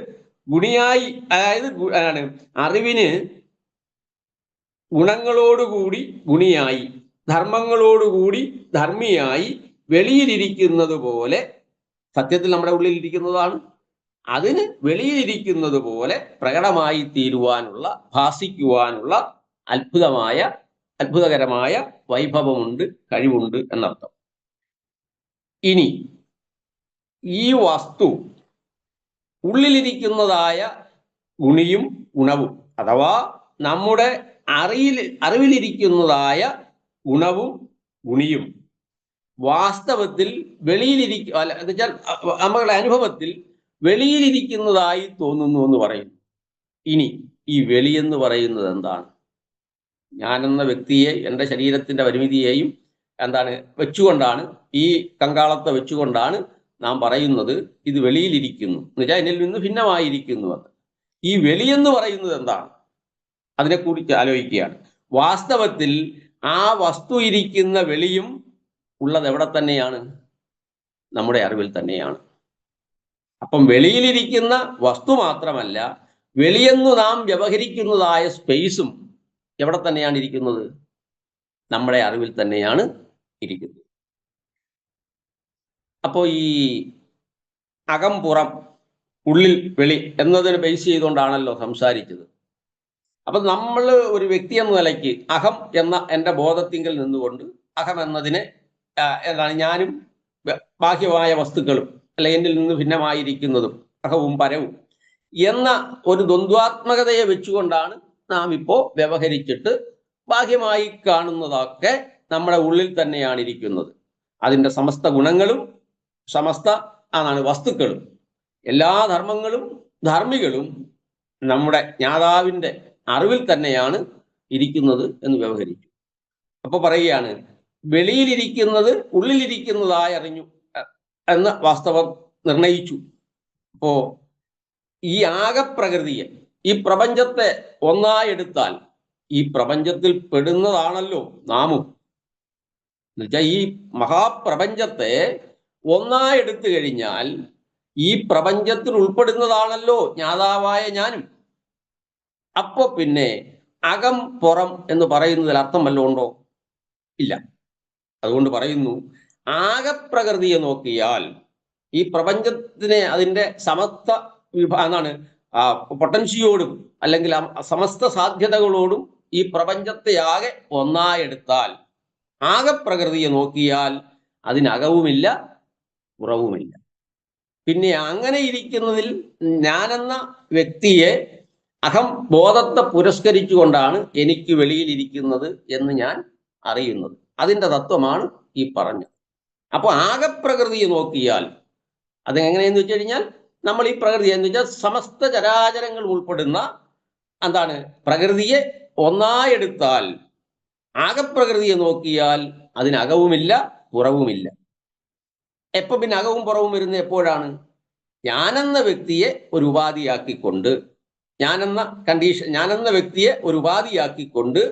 അറിവിന് ഗുണങ്ങളോടുകൂടി ഗുണിയായി, ധർമ്മങ്ങളോടുകൂടി ധർമ്മിയായി വെളിയിലിരിക്കുന്നത് പോലെ, സത്യത്തിൽ നമ്മുടെ ഉള്ളിലിരിക്കുന്നതാണ്, അതിന് വെളിയിലിരിക്കുന്നത് പോലെ പ്രകടമായി തീരുവാനുള്ള, ഭാസിക്കുവാനുള്ള അത്ഭുതകരമായ വൈഭവമുണ്ട്, കഴിവുണ്ട് എന്നർത്ഥം. ഇനി ഈ വസ്തു ഉള്ളിലിരിക്കുന്നതായ ഗുണിയും ഗുണവും, അഥവാ നമ്മുടെ അറിവിലിരിക്കുന്നതായ ഗുണവും ഗുണിയും വാസ്തവത്തിൽ എന്നുവെച്ചാൽ നമ്മുടെ അനുഭവത്തിൽ വെളിയിലിരിക്കുന്നതായി തോന്നുന്നു എന്ന് പറയുന്നു. ഇനി ഈ വെളിയെന്ന് പറയുന്നത് എന്താണ്? ഞാനെന്ന വ്യക്തിയെ, എൻ്റെ ശരീരത്തിൻ്റെ പരിമിതിയെയും വെച്ചുകൊണ്ടാണ്, ഈ കങ്കാളത്തെ വെച്ചുകൊണ്ടാണ് നാം പറയുന്നത് ഇത് വെളിയിലിരിക്കുന്നു, എന്നുവെച്ചാൽ എന്നിൽ നിന്ന് ഭിന്നമായിരിക്കുന്നു എന്ന്. ഈ വെളിയെന്ന് പറയുന്നത് എന്താണ്? അതിനെക്കുറിച്ച് ആലോചിക്കുകയാണ്. വാസ്തവത്തിൽ ആ വസ്തു ഇരിക്കുന്ന വെളിയും ഉള്ളത് എവിടെ തന്നെയാണ്? നമ്മുടെ അറിവിൽ തന്നെയാണ്. അപ്പം വെളിയിലിരിക്കുന്ന വസ്തു മാത്രമല്ല, വെളിയെന്നു നാം വ്യവഹരിക്കുന്നതായ സ്പേസും എവിടെ തന്നെയാണ് ഇരിക്കുന്നത്? നമ്മുടെ അറിവിൽ തന്നെയാണ് ഇരിക്കുന്നത്. അപ്പോൾ ഈ അകം പുറം ഉള്ളിൽ വെളി എന്നതിന് ബേസ് ചെയ്തുകൊണ്ടാണല്ലോ സംസാരിച്ചത്. അപ്പം നമ്മൾ ഒരു വ്യക്തി എന്ന നിലയ്ക്ക് അഹം എന്ന എൻ്റെ ബോധത്തിങ്കൽ നിന്നുകൊണ്ട് അഹം എന്നതിനെ ഞാനും ബാഹ്യമായ വസ്തുക്കളും അല്ലെ എന്നിൽ നിന്ന് ഭിന്നമായിരിക്കുന്നതും അഹവും പരവും എന്ന ഒരു ദ്വന്ദ്വാത്മകതയെ വെച്ചുകൊണ്ടാണ് നാം ഇപ്പോൾ വ്യവഹരിച്ചിട്ട് ബാഹ്യമായി കാണുന്നതൊക്കെ നമ്മുടെ ഉള്ളിൽ തന്നെയാണ് ഇരിക്കുന്നത്. അതിൻ്റെ സമസ്ത ഗുണങ്ങളും സമസ്ത വസ്തുക്കളും എല്ലാ ധർമ്മങ്ങളും ധാർമ്മികളും നമ്മുടെ ജ്ഞാതാവിൻ്റെ അറിവിൽ തന്നെയാണ് ഇരിക്കുന്നത് എന്ന് വ്യവഹരിച്ചു. അപ്പോൾ പറയുകയാണ്, വെളിയിലിരിക്കുന്നത് ഉള്ളിലിരിക്കുന്നതായി അറിഞ്ഞു എന്ന വാസ്തവം നിർണയിച്ചു. അപ്പോ ഈ ആകെപ്രകൃതിയെ, ഈ പ്രപഞ്ചത്തെ ഒന്നായി എടുത്താൽ ഈ പ്രപഞ്ചത്തിൽ പെടുന്നതാണല്ലോ നാമും. എന്നുവെച്ചാൽ ഈ മഹാപ്രപഞ്ചത്തെ ഒന്നായി എടുത്തു കഴിഞ്ഞാൽ ഈ പ്രപഞ്ചത്തിൽ ഉൾപ്പെടുന്നതാണല്ലോ ജ്ഞാതാവായ ഞാനും. അപ്പോ പിന്നെ അകം പുറം എന്ന് പറയുന്നതിൽ അർത്ഥം വല്ലതും ഉണ്ടോ? ഇല്ല. അതുകൊണ്ട് പറയുന്നു, ആകെപ്രകൃതിയെ നോക്കിയാൽ ഈ പ്രപഞ്ചത്തിനെ അതിൻ്റെ സമസ്ത പൊട്ടൻഷിയോടും അല്ലെങ്കിൽ സമസ്ത സാധ്യതകളോടും ഈ പ്രപഞ്ചത്തെ ആകെ ഒന്നായെടുത്താൽ, ആകെപ്രകൃതിയെ നോക്കിയാൽ അതിനകവുമില്ല പുറവുമില്ല. പിന്നെ അങ്ങനെ ഇരിക്കുന്നതിൽ ഞാനെന്ന വ്യക്തിയെ അഹം ബോധത്തെ പുരസ്കരിച്ചുകൊണ്ടാണ് എനിക്ക് വെളിയിലിരിക്കുന്നത് എന്ന് ഞാൻ അറിയുന്നത്. അതിൻ്റെ തത്വമാണ് ഈ പറഞ്ഞത്. അപ്പോൾ ആകെപ്രകൃതിയെ നോക്കിയാൽ അതെങ്ങനെയെന്ന് വെച്ച് കഴിഞ്ഞാൽ, നമ്മൾ ഈ പ്രകൃതി എന്ന് വെച്ചാൽ സമസ്ത ചരാചരങ്ങൾ ഉൾപ്പെടുന്ന പ്രകൃതിയെ ഒന്നായെടുത്താൽ ആകെപ്രകൃതിയെ നോക്കിയാൽ അതിനകവുമില്ല പുറവുമില്ല. എപ്പോ പിന്നെ അകവും പുറവും വരുന്നത് എപ്പോഴാണ്? ഞാനെന്ന വ്യക്തിയെ ഒരു ഉപാധിയാക്കിക്കൊണ്ട്, ഞാനെന്ന വ്യക്തിയെ ഒരു ഉപാധിയാക്കിക്കൊണ്ട്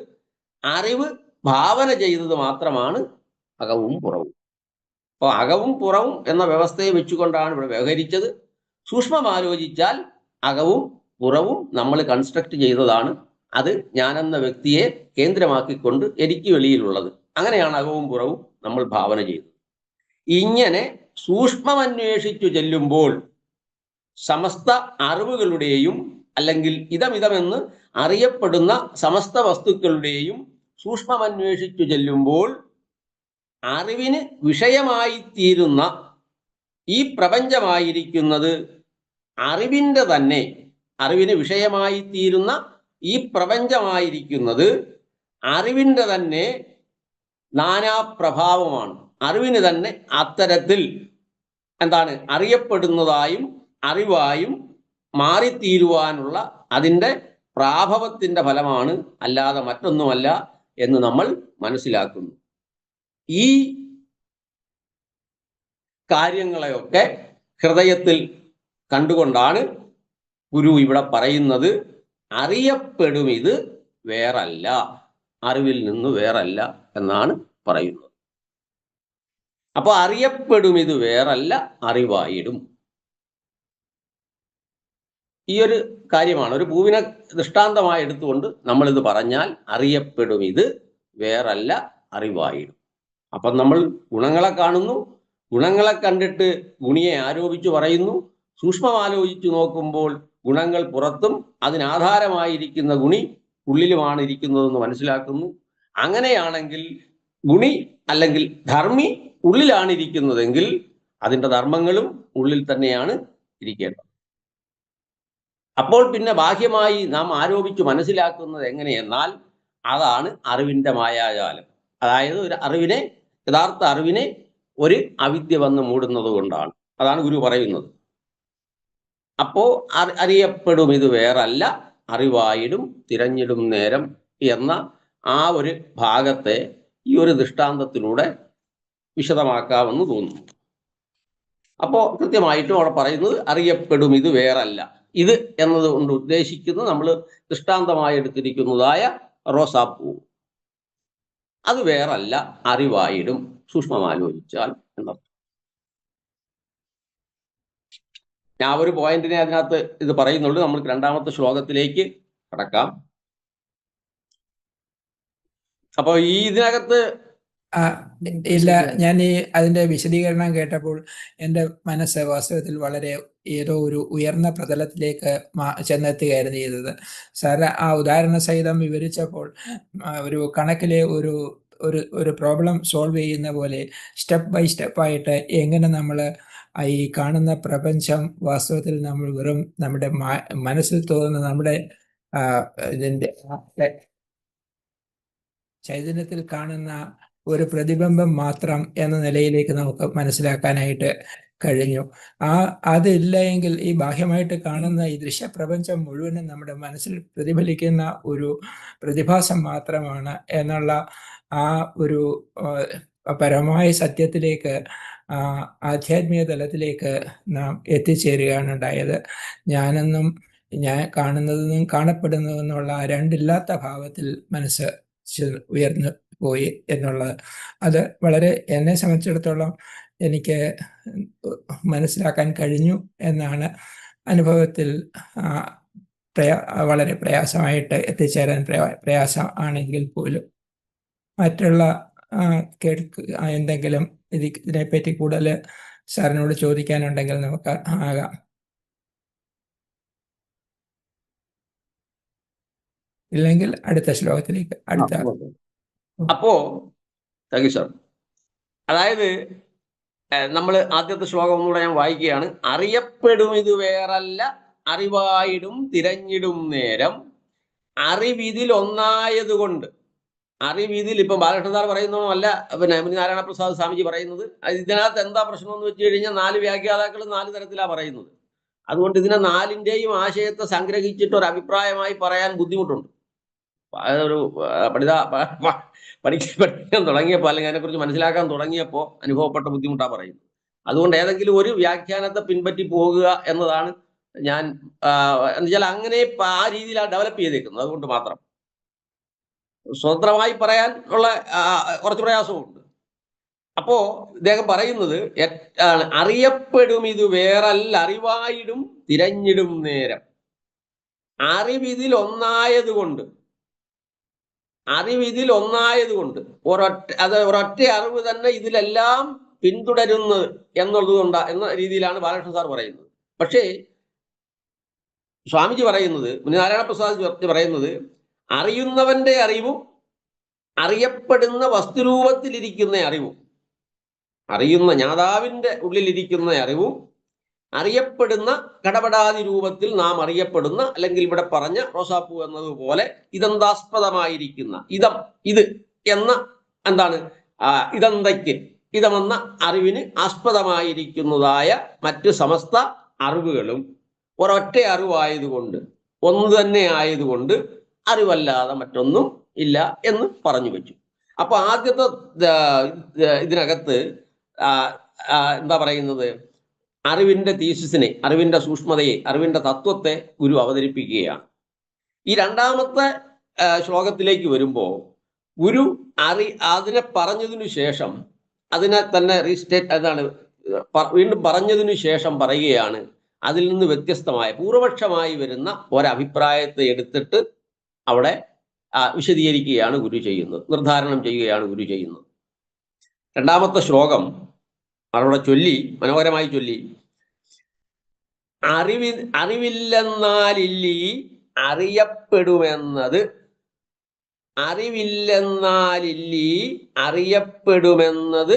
അറിവ് ഭാവന ചെയ്തത് മാത്രമാണ് അകവും പുറവും. അപ്പോൾ അകവും പുറവും എന്ന വ്യവസ്ഥയെ വെച്ചുകൊണ്ടാണ് ഇവിടെ വ്യവഹരിച്ചത്. സൂക്ഷ്മമാലോചിച്ചാൽ അകവും പുറവും നമ്മൾ കൺസ്ട്രക്ട് ചെയ്തതാണ്. അത് ഞാനെന്ന വ്യക്തിയെ കേന്ദ്രമാക്കിക്കൊണ്ട് എനിക്ക് വെളിയിലുള്ളത്. അങ്ങനെയാണ് അകവും പുറവും നമ്മൾ ഭാവന ചെയ്തത്. ഇങ്ങനെ സൂക്ഷ്മമന്വേഷിച്ചു ചെല്ലുമ്പോൾ സമസ്ത അറിവുകളുടെയും അല്ലെങ്കിൽ ഇതമിതമെന്ന് അറിയപ്പെടുന്ന സമസ്ത വസ്തുക്കളുടെയും സൂക്ഷ്മമന്വേഷിച്ചു ചെല്ലുമ്പോൾ അറിവിന് വിഷയമായി തീരുന്ന ഈ പ്രപഞ്ചമായിരിക്കുന്നത് അറിവിന് വിഷയമായി തീരുന്ന ഈ പ്രപഞ്ചമായിരിക്കുന്നത് അറിവിൻ്റെ തന്നെ നാനാപ്രഭാവമാണ്. അറിവിന് തന്നെ അത്തരത്തിൽ അറിയപ്പെടുന്നതായും അറിവായും മാറിത്തീരുവാനുള്ള അതിൻ്റെ പ്രാഭവത്തിൻ്റെ ഫലമാണ്, അല്ലാതെ മറ്റൊന്നുമല്ല എന്ന് നമ്മൾ മനസ്സിലാക്കുന്നു. ഈ കാര്യങ്ങളെയൊക്കെ ഹൃദയത്തിൽ കണ്ടുകൊണ്ടാണ് ഗുരു ഇവിടെ പറയുന്നത് അറിയപ്പെടും ഇത് വേറല്ല, അറിവിൽ നിന്ന് വേറല്ല എന്നാണ് പറയുന്നത്. അപ്പൊ അറിയപ്പെടും ഇത് വേറല്ല, അറിവായിടും. ഈ ഒരു കാര്യമാണ് ഒരു പൂവിനെ ദൃഷ്ടാന്തമായി എടുത്തുകൊണ്ട് നമ്മളിത് പറഞ്ഞാൽ അറിയപ്പെടും ഇത് വേറല്ല, അറിവായിടും. അപ്പം നമ്മൾ ഗുണങ്ങളെ കാണുന്നു, ഗുണങ്ങളെ കണ്ടിട്ട് ഗുണിയെ ആരോപിച്ചു പറയുന്നു. സൂക്ഷ്മമാലോചിച്ചു നോക്കുമ്പോൾ ഗുണങ്ങൾ പുറത്തും അതിനാധാരമായിരിക്കുന്ന ഗുണി ഉള്ളിലുമാണ് ഇരിക്കുന്നതെന്ന് മനസ്സിലാക്കുന്നു. അങ്ങനെയാണെങ്കിൽ ഗുണി അല്ലെങ്കിൽ ധർമ്മി ഉള്ളിലാണ് ഇരിക്കുന്നതെങ്കിൽ അതിൻ്റെ ധർമ്മങ്ങളും ഉള്ളിൽ തന്നെയാണ് ഇരിക്കേണ്ടത്. അപ്പോൾ പിന്നെ ബാഹ്യമായി നാം ആരോപിച്ച് മനസ്സിലാക്കുന്നത് എങ്ങനെയെന്നാൽ അതാണ് അറിവിൻ്റെ മായാജാലം. അതായത് ഒരു അറിവിനെ, യഥാർത്ഥ അറിവിനെ ഒരു അവിദ്യ വന്ന് മൂടുന്നത് കൊണ്ടാണ്. അതാണ് ഗുരു പറയുന്നത്. അപ്പോ അറിയപ്പെടും ഇത് വേറല്ല, അറിവായിടും തിരഞ്ഞിടും നേരം എന്ന ആ ഒരു ഭാഗത്തെ ഈ ഒരു ദൃഷ്ടാന്തത്തിലൂടെ വിശദമാക്കാമെന്ന് തോന്നുന്നു. അപ്പോ കൃത്യമായിട്ടും അവിടെ പറയുന്നത് അറിയപ്പെടും ഇത് വേറല്ല. ഇത് എന്നതുകൊണ്ട് ഉദ്ദേശിക്കുന്നത് നമ്മൾ ദൃഷ്ടാന്തമായി എടുത്തിരിക്കുന്നതായ റോസാപ്പൂ, അത് വേറല്ല, അറിവായിടും സൂക്ഷ്മമാലോചിച്ചാൽ എന്നർത്ഥം. ഞാൻ ഒരു പോയിന്റിനെ അതിനകത്ത് ഇത് പറയുന്നുള്ളൂ. നമുക്ക് രണ്ടാമത്തെ ശ്ലോകത്തിലേക്ക് കടക്കാം. അപ്പൊ ഈ ഇതിനകത്ത് ഇല്ല, ഞാൻ ഈ അതിന്റെ വിശദീകരണം കേട്ടപ്പോൾ എൻ്റെ മനസ്സ് വാസ്തവത്തിൽ വളരെ ഏതോ ഒരു ഉയർന്ന പ്രതലത്തിലേക്ക് ചെന്നെത്തുകയായിരുന്നു ചെയ്തത്. സാറ് ആ ഉദാഹരണ സഹിതം വിവരിച്ചപ്പോൾ ഒരു കണക്കിലെ ഒരു ഒരു ഒരു പ്രോബ്ലം സോൾവ് ചെയ്യുന്ന പോലെ സ്റ്റെപ്പ് ബൈ സ്റ്റെപ്പായിട്ട് എങ്ങനെ നമ്മൾ ഈ കാണുന്ന പ്രപഞ്ചം വാസ്തവത്തിൽ നമ്മൾ വെറും നമ്മുടെ മനസ്സിൽ തോന്നുന്ന നമ്മുടെ ഇതിൻ്റെ ചൈതന്യത്തിൽ കാണുന്ന ഒരു പ്രതിബിംബം മാത്രം എന്ന നിലയിലേക്ക് നമുക്ക് മനസ്സിലാക്കാനായിട്ട് കഴിഞ്ഞു. അതില്ല എങ്കിൽ ഈ ബാഹ്യമായിട്ട് കാണുന്ന ഈ ദൃശ്യപ്രപഞ്ചം മുഴുവനും നമ്മുടെ മനസ്സിൽ പ്രതിഫലിക്കുന്ന ഒരു പ്രതിഭാസം മാത്രമാണ് എന്നുള്ള ആ ഒരു പരമായ സത്യത്തിലേക്ക്, ആധ്യാത്മിക തലത്തിലേക്ക് നാം എത്തിച്ചേരുകയാണ് ഉണ്ടായത്. ഞാനെന്നും ഞാൻ കാണുന്നതെന്നും കാണപ്പെടുന്നതെന്നുള്ള രണ്ടില്ലാത്ത ഭാവത്തിൽ മനസ്സ് ഉയർന്നു പോയി എന്നുള്ളത്, അത് വളരെ എന്നെ സംബന്ധിച്ചിടത്തോളം എനിക്ക് മനസ്സിലാക്കാൻ കഴിഞ്ഞു എന്നാണ് അനുഭവത്തിൽ. വളരെ പ്രയാസമായിട്ട് എത്തിച്ചേരാൻ പ്രയാസം ആണെങ്കിൽ പോലും മറ്റുള്ള എന്തെങ്കിലും ഇതിനെപ്പറ്റി കൂടുതൽ സാറിനോട് ചോദിക്കാനുണ്ടെങ്കിൽ നമുക്ക് ആകാം. ഇല്ലെങ്കിൽ അടുത്ത ശ്ലോകത്തിലേക്ക് അപ്പോ താങ്ക് യു സാർ. അതായത് നമ്മൾ ആദ്യത്തെ ശ്ലോകം ഒന്നുകൂടെ ഞാൻ വായിക്കുകയാണ്. അറിയപ്പെടും ഇത് വേറല്ല, അറിവായിടും തിരഞ്ഞിടും നേരം, അറിവിതിൽ ഒന്നായതുകൊണ്ട്. അറിവിതിൽ ഇപ്പം ബാലകൃഷ്ണൻ സാർ പറയുന്നതല്ല, പിന്നെ നാരായണ പ്രസാദ് സ്വാമിജി പറയുന്നത്. ഇതിനകത്ത് എന്താ പ്രശ്നം എന്ന് വെച്ച് കഴിഞ്ഞാൽ 4 വ്യാഖ്യാതാക്കൾ 4 തരത്തിലാണ് പറയുന്നത്. അതുകൊണ്ട് ഇതിനെ 4ന്റെയും ആശയത്തെ സംഗ്രഹിച്ചിട്ട് ഒരു അഭിപ്രായമായി പറയാൻ ബുദ്ധിമുട്ടുണ്ട്. അതൊരു പഠിക്കാൻ തുടങ്ങിയപ്പോൾ അല്ലെങ്കിൽ അതിനെക്കുറിച്ച് മനസ്സിലാക്കാൻ തുടങ്ങിയപ്പോൾ അനുഭവപ്പെട്ട ബുദ്ധിമുട്ടാണ് പറയുന്നത്. അതുകൊണ്ട് ഏതെങ്കിലും ഒരു വ്യാഖ്യാനത്തെ പിൻപറ്റി പോകുക എന്നതാണ് ഞാൻ എന്നുവെച്ചാൽ അങ്ങനെ ആ രീതിയിലാണ് ഡെവലപ്പ് ചെയ്തേക്കുന്നത്. അതുകൊണ്ട് മാത്രം സ്വതന്ത്രമായി പറയാൻ ഉള്ള കുറച്ച് പ്രയാസമുണ്ട്. അപ്പോ ഇദ്ദേഹം പറയുന്നത് അറിയപ്പെടും ഇത് വേറല്ല, അറിവായിടും തിരഞ്ഞിടും നേരം. അറിവിതിൽ ഒന്നായതുകൊണ്ട്, അറിവിതിൽ ഒന്നായതുകൊണ്ട് ഒരൊറ്റ അറിവ് തന്നെ ഇതിലെല്ലാം പിന്തുടരുന്നത് എന്നുള്ളതുകൊണ്ട് എന്ന രീതിയിലാണ് ബാലകൃഷ്ണൻ സാർ പറയുന്നത്. പക്ഷേ സ്വാമിജി പറയുന്നത്, നാരായണ പ്രസാദ് പറയുന്നത്, അറിയുന്നവന്റെ അറിവും അറിയപ്പെടുന്ന വസ്തുരൂപത്തിലിരിക്കുന്ന അറിവും, അറിയുന്ന ജ്ഞാതാവിന്റെ ഉള്ളിലിരിക്കുന്ന അറിവും അറിയപ്പെടുന്ന ഘടപടാതി രൂപത്തിൽ നാം അറിയപ്പെടുന്ന, അല്ലെങ്കിൽ ഇവിടെ പറഞ്ഞ റോസാപ്പൂ എന്നതുപോലെ ഇതന്താസ്പദമായിരിക്കുന്ന ഇത് എന്ന എന്താണ് ഇതന്തയ്ക്ക് ഇതമെന്ന അറിവിന് ആസ്പദമായിരിക്കുന്നതായ മറ്റ് സമസ്ത അറിവുകളും ഒരൊറ്റ അറിവായതുകൊണ്ട്, ഒന്ന് തന്നെ ആയതുകൊണ്ട് അറിവല്ലാതെ മറ്റൊന്നും ഇല്ല എന്ന് പറഞ്ഞു വെച്ചു. അപ്പൊ ആദ്യത്തെ ഇതിനകത്ത് എന്താ പറയുന്നത്, അറിവിന്റെ തീസിസിനെ, അറിവിന്റെ സൂക്ഷ്മതയെ, അറിവിന്റെ തത്വത്തെ ഗുരു അവതരിപ്പിക്കുകയാണ്. ഈ രണ്ടാമത്തെ ശ്ലോകത്തിലേക്ക് വരുമ്പോൾ ഗുരു അതിനെ പറഞ്ഞതിനു ശേഷം അതിനെ തന്നെ വീണ്ടും പറഞ്ഞതിനു ശേഷം പറയുകയാണ് അതിൽ നിന്ന് വ്യത്യസ്തമായ പൂർവപക്ഷമായി വരുന്ന ഒരഭിപ്രായത്തെ എടുത്തിട്ട് അവിടെ വിശദീകരിക്കുകയാണ് ഗുരു ചെയ്യുന്നത്, നിർദ്ധാരണം ചെയ്യുകയാണ് ഗുരു ചെയ്യുന്നത്. രണ്ടാമത്തെ ശ്ലോകം അവിടെ ചൊല്ലി, മനോഹരമായി ചൊല്ലി. അറിവില്ലെന്നാലില്ലീ അറിയപ്പെടുമെന്നത്, അറിവില്ലെന്നാലില്ലീ അറിയപ്പെടുമെന്നത്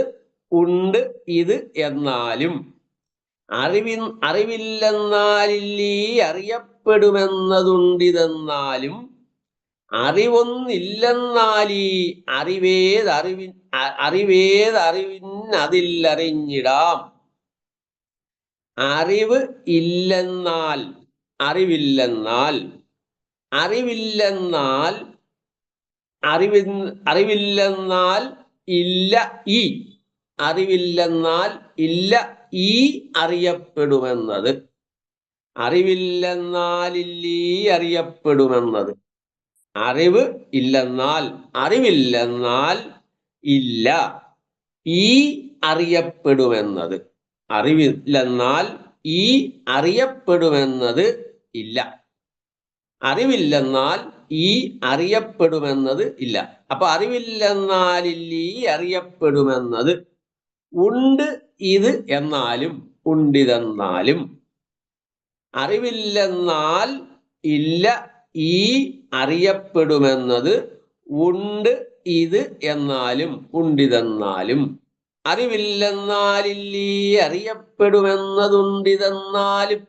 ഉണ്ട് ഇത് എന്നാലും, അറിവില്ലെന്നാലില്ലീ അറിയപ്പെടുമെന്നതുണ്ടിതെന്നാലും, അറിവൊന്നില്ലെന്നാലീ അറിവിന്നതില്ലറിഞ്ഞിടാം. അറിവ് ഇല്ലെന്നാൽ, അറിവില്ലെന്നാൽ ഇല്ല ഈ, അറിവില്ലെന്നാൽ ഇല്ല ഈ അറിയപ്പെടുമെന്നത്, അറിവില്ലെന്നാലില്ലീ അറിയപ്പെടുമെന്നത്, അറിവ് ഇല്ലെന്നാൽ, അറിവില്ലെന്നാൽ ഇല്ല ഈ അറിയപ്പെടുമെന്നത്, അറിവില്ലെന്നാൽ ഈ അറിയപ്പെടുമെന്നത് ഇല്ല, അറിവില്ലെന്നാൽ ഈ അറിയപ്പെടുമെന്നത് ഇല്ല. അപ്പൊ അറിവില്ലെന്നാലില്ലീ അറിയപ്പെടുമെന്നത് ഉണ്ട് ഇത് എന്നാലും ഉണ്ടിതെന്നാലും, അറിവില്ലെന്നാൽ ഇല്ല ഈ അറിയപ്പെടുമെന്നത് ഉണ്ട് ഇത് എന്നാലും ഉണ്ടിതെന്നാലും, അറിവില്ലെന്നാലില്ലീ അറിയപ്പെടുമെന്നതുണ്ടിതെന്നാലും,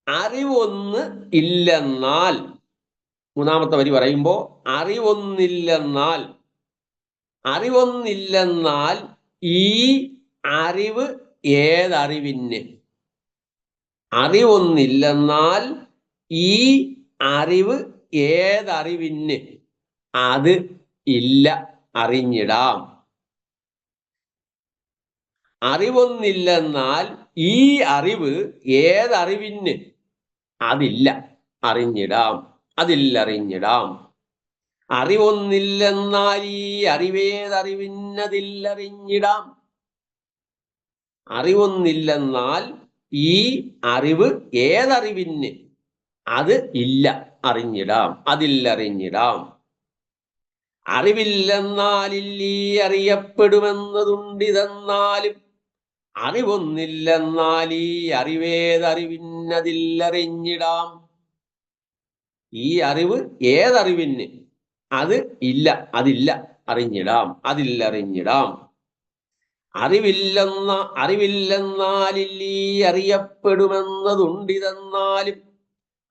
അറിവൊന്ന് ഇല്ലെന്നാൽ, മൂന്നാമത്തെ വരി പറയുമ്പോൾ അറിവൊന്നില്ലെന്നാൽ, അറിവൊന്നില്ലെന്നാൽ ഈ അറിവ് ഏതറിവിന്, അറിവൊന്നില്ലെന്നാൽ ഈ അറിവ് ഏതറിവിന്, അത് ഇല്ല അറിഞ്ഞിടാം. അറിവൊന്നില്ലെന്നാൽ ഈ അറിവ് ഏതറിവിന്, അതില്ല അറിഞ്ഞിടാം, അതില്ലറിഞ്ഞിടാം. അറിവൊന്നില്ലെന്നാൽ ഈ അറിവേതറിവിന്നതില്ലറിഞ്ഞിടാം. അറിവൊന്നില്ലെന്നാൽ ഈ അറിവ് ഏതറിവിന്, അത് ഇല്ല അറിഞ്ഞിടാം, അതില്ലറിഞ്ഞിടാം. അറിവില്ലെന്നാലില്ലീ അറിയപ്പെടുമെന്നതുണ്ടിതെന്നാലും, അറിവൊന്നില്ലെന്നാൽ ഈ അറിവേതറിവിന്നതില്ലറിഞ്ഞിടാം. ഈ അറിവ് ഏതറിവിന്, അത് ഇല്ല, അതില്ല അറിഞ്ഞിടാം, അതില്ലറിഞ്ഞിടാം. അറിവില്ലെന്നാലില്ലീ അറിയപ്പെടുമെന്നതുണ്ടിതെന്നാലും,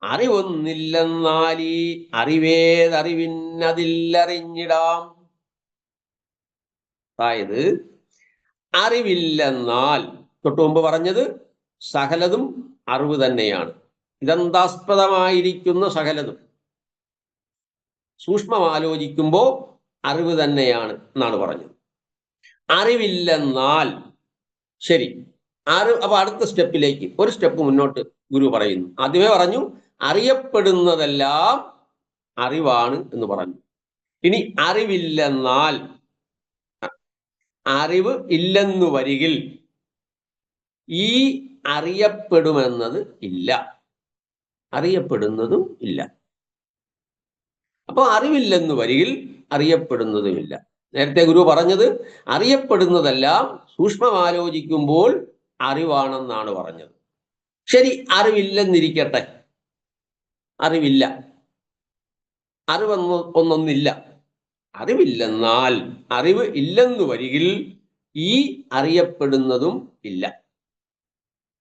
അറിവൊന്നില്ലെന്നാൽ ഈ അറിവേതറിവിന്നതില്ലറിഞ്ഞിടാം. അതായത് അറിവില്ലെന്നാൽ, തൊട്ടു മുമ്പ് പറഞ്ഞത് സകലതും അറിവ് തന്നെയാണ്, ഇതന്താസ്പദമായിരിക്കുന്ന സകലതും സൂക്ഷ്മമാലോചിക്കുമ്പോൾ അറിവ് തന്നെയാണ് എന്നാണ് പറഞ്ഞത്. അറിവില്ലെന്നാൽ ശരി, അപ്പൊ അടുത്ത സ്റ്റെപ്പിലേക്ക് ഒരു സ്റ്റെപ്പ് മുന്നോട്ട് ഗുരു പറയുന്നു. ആദ്യമേ പറഞ്ഞു അറിയപ്പെടുന്നതെല്ലാം അറിവാണ് എന്ന് പറഞ്ഞു. ഇനി അറിവില്ലെന്നാൽ, അറിവ് ഇല്ലെന്നു വരികിൽ ഈ അറിയപ്പെടുമെന്നത് ഇല്ല, അറിയപ്പെടുന്നതും ഇല്ല. അപ്പൊ അറിവില്ലെന്നു വരികിൽ അറിയപ്പെടുന്നതുമില്ല. നേരത്തെ ഗുരു പറഞ്ഞത് അറിയപ്പെടുന്നതെല്ലാം സൂക്ഷ്മമാലോചിക്കുമ്പോൾ അറിവാണെന്നാണ് പറഞ്ഞത്. ശരി, അറിവില്ലെന്നിരിക്കട്ടെ, അറിവില്ല, ഒന്നൊന്നില്ല. അറിവില്ലെന്നാൽ, അറിവ് ഇല്ലെന്നു വരികിൽ ഈ അറിയപ്പെടുന്നതും ഇല്ല.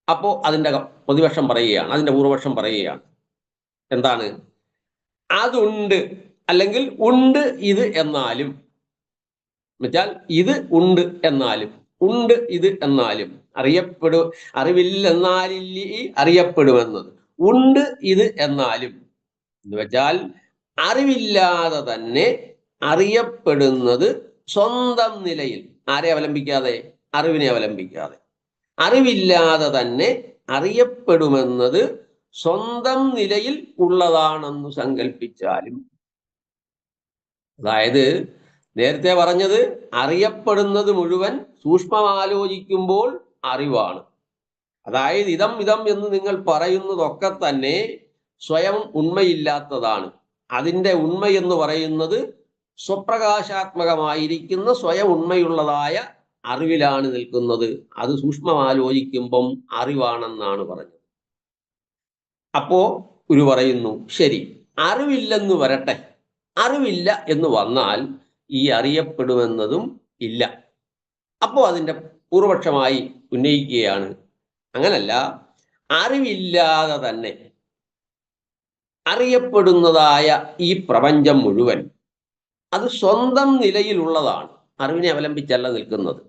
അപ്പോ അതിൻ്റെ പ്രതിപക്ഷം പറയുകയാണ്, അതിൻ്റെ പൂർവപക്ഷം പറയുകയാണ്. എന്താണ്? അതുണ്ട്, അല്ലെങ്കിൽ ഉണ്ട് ഇത് എന്നാലും, എന്നുവെച്ചാൽ ഇത് ഉണ്ട് എന്നാലും, ഉണ്ട് ഇത് എന്നാലും, അറിവില്ലെന്നാലില്ലീ അറിയപ്പെടുമെന്നത്, ഉണ്ട് ഇത് എന്നാലും എന്ന് വെച്ചാൽ അറിവില്ലാതെ തന്നെ അറിയപ്പെടുന്നത് സ്വന്തം നിലയിൽ, ആരെ അവലംബിക്കാതെ? അറിവിനെ അവലംബിക്കാതെ. അറിവില്ലാതെ തന്നെ അറിയപ്പെടുമെന്നത് സ്വന്തം നിലയിൽ ഉള്ളതാണെന്ന് സങ്കല്പിച്ചാലും. അതായത് നേരത്തെ പറഞ്ഞത് അറിയപ്പെടുന്നത് മുഴുവൻ സൂക്ഷ്മമാലോചിക്കുമ്പോൾ അറിവാണ്. അതായത് ഇതം ഇതം എന്ന് നിങ്ങൾ പറയുന്നതൊക്കെ തന്നെ സ്വയം ഉണ്മയില്ലാത്തതാണ്. അതിൻ്റെ ഉണ്മ എന്ന് പറയുന്നത് സ്വപ്രകാശാത്മകമായിരിക്കുന്ന സ്വയം ഉണ്മയുള്ളതായ അറിവിലാണ് നിൽക്കുന്നത്. അത് സൂക്ഷ്മമാലോചിക്കുമ്പം അറിവാണെന്നാണ് പറഞ്ഞത്. അപ്പോ ഗുരു പറയുന്നു, ശരി, അറിവില്ലെന്ന് വരട്ടെ. അറിവില്ല എന്ന് വന്നാൽ ഈ അറിയപ്പെടുമെന്നതും ഇല്ല. അപ്പോ അതിൻ്റെ പൂർവപക്ഷമായി ഉന്നയിക്കുകയാണ്, അങ്ങനല്ല, അറിവില്ലാതെ തന്നെ അറിയപ്പെടുന്നതായ ഈ പ്രപഞ്ചം മുഴുവൻ അത് സ്വന്തം നിലയിലുള്ളതാണ്. അറിവിനെ അവലംബിച്ചല്ല നിൽക്കുന്നത്,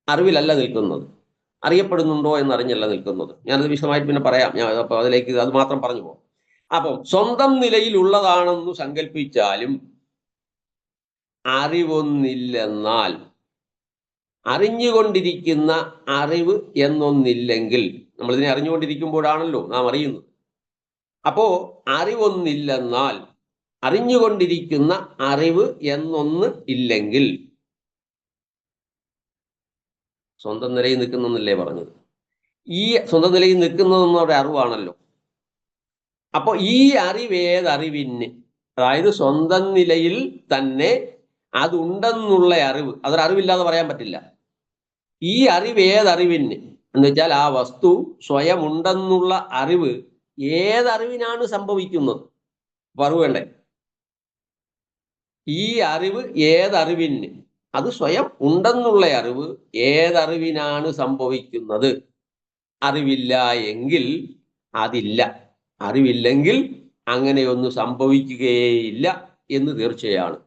അറിവിലല്ല നിൽക്കുന്നത്, അറിയപ്പെടുന്നുണ്ടോ എന്നറിഞ്ഞല്ല നിൽക്കുന്നത്. ഞാനത് വിശദമായിട്ട് പിന്നെ പറയാം. ഞാൻ അപ്പോൾ അതിലേക്ക് അത് മാത്രം പറഞ്ഞു പോകും. അപ്പം സ്വന്തം നിലയിലുള്ളതാണെന്ന് സങ്കല്പിച്ചാലും അറിവൊന്നില്ലെന്നാൽ, അറിഞ്ഞുകൊണ്ടിരിക്കുന്ന അറിവ് എന്നൊന്നില്ലെങ്കിൽ, നമ്മളിതിനെ അറിഞ്ഞുകൊണ്ടിരിക്കുമ്പോഴാണല്ലോ നാം അറിയുന്നത്. അപ്പോ അറിവൊന്നില്ലെന്നാൽ, അറിഞ്ഞുകൊണ്ടിരിക്കുന്ന അറിവ് എന്നൊന്ന് ഇല്ലെങ്കിൽ, സ്വന്തം നിലയിൽ നിൽക്കുന്നല്ലേ പറഞ്ഞത്. ഈ സ്വന്തം നിലയിൽ നിൽക്കുന്നതെന്നൊരു അറിവാണല്ലോ. അപ്പൊ ഈ അറിവേതറിവിന്, അതായത് സ്വന്തം നിലയിൽ തന്നെ അതുണ്ടെന്നുള്ള അറിവ്, അതൊരറിവില്ലാതെ പറയാൻ പറ്റില്ല. ഈ അറിവേതറിവിന് എന്ന് വെച്ചാൽ ആ വസ്തു സ്വയം ഉണ്ടെന്നുള്ള അറിവ് ഏതറിവിനാണ് സംഭവിക്കുന്നത്? അറിവ് വേണ്ടേ? ഈ അറിവ് ഏതറിവിന്, അത് സ്വയം ഉണ്ടെന്നുള്ള അറിവ് ഏതറിവിനാണ് സംഭവിക്കുന്നത്? അറിവില്ല എങ്കിൽ അതില്ല. അറിവില്ലെങ്കിൽ അങ്ങനെയൊന്നും സംഭവിക്കുകയില്ല എന്ന് തീർച്ചയാണ്.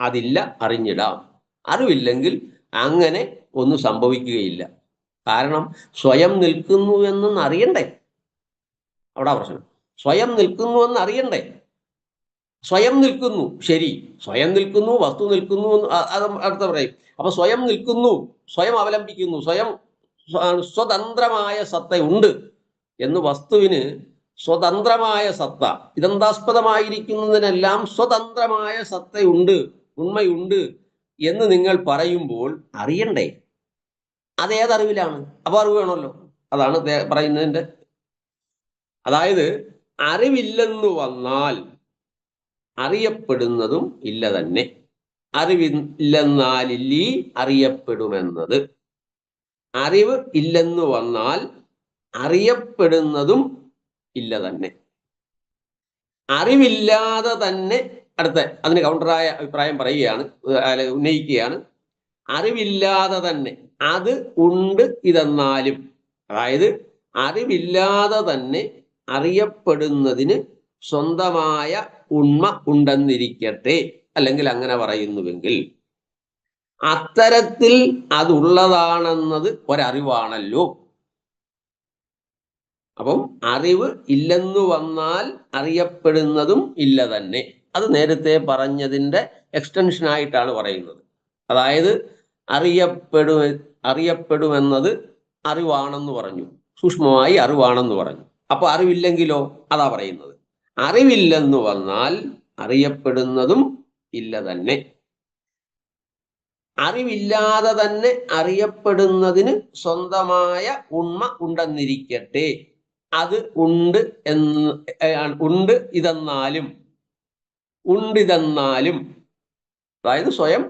അതില്ല, അറിഞ്ഞിടാം. അറിവില്ലെങ്കിൽ അങ്ങനെ ഒന്നും സംഭവിക്കുകയില്ല. കാരണം സ്വയം നിൽക്കുന്നു എന്നൊന്ന് അറിയണ്ടേ? അവിടെ പ്രശ്നം. സ്വയം നിൽക്കുന്നു എന്ന് അറിയണ്ടേ? സ്വയം നിൽക്കുന്നു, ശരി, സ്വയം നിൽക്കുന്നു, വസ്തു നിൽക്കുന്നു, അത് അടുത്ത പറയും. അപ്പൊ സ്വയം നിൽക്കുന്നു, സ്വയം അവലംബിക്കുന്നു, സ്വയം സ്വതന്ത്രമായ സത്ത ഉണ്ട് എന്ന് വസ്തുവിന് സ്വതന്ത്രമായ സത്ത, ഇതന്താസ്പദമായിരിക്കുന്നതിനെല്ലാം സ്വതന്ത്രമായ സത്തയുണ്ട്, ഉണ്മയുണ്ട് എന്ന് നിങ്ങൾ പറയുമ്പോൾ അറിയണ്ടേ? അതേതറിവിലാണ്? അപ്പൊ അറിവ് വേണമല്ലോ. അതാണ് പറയുന്നതിൻ്റെ. അതായത് അറിവില്ലെന്ന് വന്നാൽ അറിയപ്പെടുന്നതും ഇല്ല തന്നെ. അറിവില്ലെന്നാലില്ലീ അറിയപ്പെടുമെന്നത്. അറിവ് ഇല്ലെന്ന് വന്നാൽ അറിയപ്പെടുന്നതും ഇല്ല തന്നെ. അറിവില്ലാതെ തന്നെ, അടുത്ത അതിന് കൗണ്ടറായ അഭിപ്രായം പറയുകയാണ്, ഉന്നയിക്കുകയാണ്. അറിവില്ലാതെ തന്നെ അത് ഉണ്ട് ഇതെന്നാലും, അതായത് അറിവില്ലാതെ തന്നെ അറിയപ്പെടുന്നതിന് സ്വന്തമായ ഉണ്മ ഉണ്ടെന്നിരിക്കട്ടെ, അല്ലെങ്കിൽ അങ്ങനെ പറയുന്നുവെങ്കിൽ അത്തരത്തിൽ അതുള്ളതാണെന്നത് ഒരറിവാണല്ലോ. അപ്പം അറിവ് ഇല്ലെന്നു വന്നാൽ അറിയപ്പെടുന്നതും ഇല്ല തന്നെ. അത് നേരത്തെ പറഞ്ഞതിൻ്റെ എക്സ്റ്റൻഷനായിട്ടാണ് പറയുന്നത്. അതായത് അറിയപ്പെടുമെന്നത് അറിവാണെന്ന് പറഞ്ഞു, സൂക്ഷ്മമായി അറിവാണെന്ന് പറഞ്ഞു. അപ്പൊ അറിവില്ലെങ്കിലോ? അതാ പറയുന്നത്. അറിവില്ലെന്ന് വന്നാൽ അറിയപ്പെടുന്നതും ഇല്ല തന്നെ. അറിവില്ലാതെ തന്നെ അറിയപ്പെടുന്നതിന് സ്വന്തമായ ഉണ്മ ഉണ്ടെന്നിരിക്കട്ടെ, അത് ഉണ്ട് ഉണ്ടിതെന്നാലും, അതായത് സ്വയം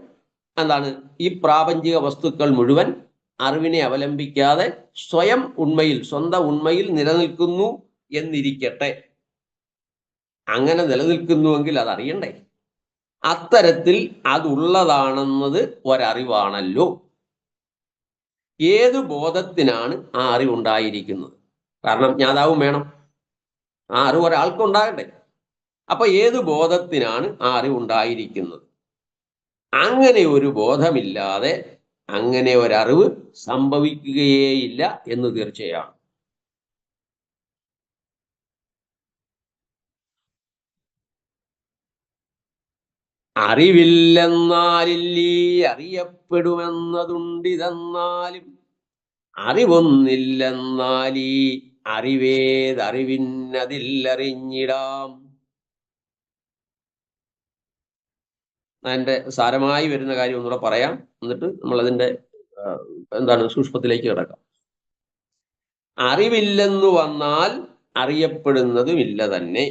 എന്താണ്, ഈ പ്രാപഞ്ചിക വസ്തുക്കൾ മുഴുവൻ അറിവിനെ അവലംബിക്കാതെ സ്വയം ഉണ്മയിൽ, സ്വന്തം ഉണ്മയിൽ നിലനിൽക്കുന്നു എന്നിരിക്കട്ടെ. അങ്ങനെ നിലനിൽക്കുന്നുവെങ്കിൽ അതറിയണ്ടേ? അത്തരത്തിൽ അതുള്ളതാണെന്നത് ഒരറിവാണല്ലോ. ഏത് ബോധത്തിനാണ് ആ അറിവുണ്ടായിരിക്കുന്നത്? കാരണം ജ്ഞാതാവും വേണം, ആ അറിവ് ഒരാൾക്കുണ്ടാകട്ടെ. അപ്പൊ ഏത് ബോധത്തിനാണ് ആ അറിവുണ്ടായിരിക്കുന്നത്? അങ്ങനെ ഒരു ബോധമില്ലാതെ അങ്ങനെ ഒരറിവ് സംഭവിക്കുകയേയില്ല എന്ന് തീർച്ചയാണ്. അറിവില്ലെന്നാലില്ലീ അറിയപ്പെടുമെന്നതുണ്ടിതെന്നാലും, അറിവൊന്നില്ലെന്നാലീ അറിവേതറിവിന്നതില്ലറിഞ്ഞിടാം. അതിന്റെ സാരമായി വരുന്ന കാര്യം ഒന്നുകൂടെ പറയാം, എന്നിട്ട് നമ്മൾ അതിന്റെ സൂക്ഷ്മത്തിലേക്ക് കിടക്കാം. അറിവില്ലെന്നു വന്നാൽ അറിയപ്പെടുന്നതുമില്ല തന്നെ.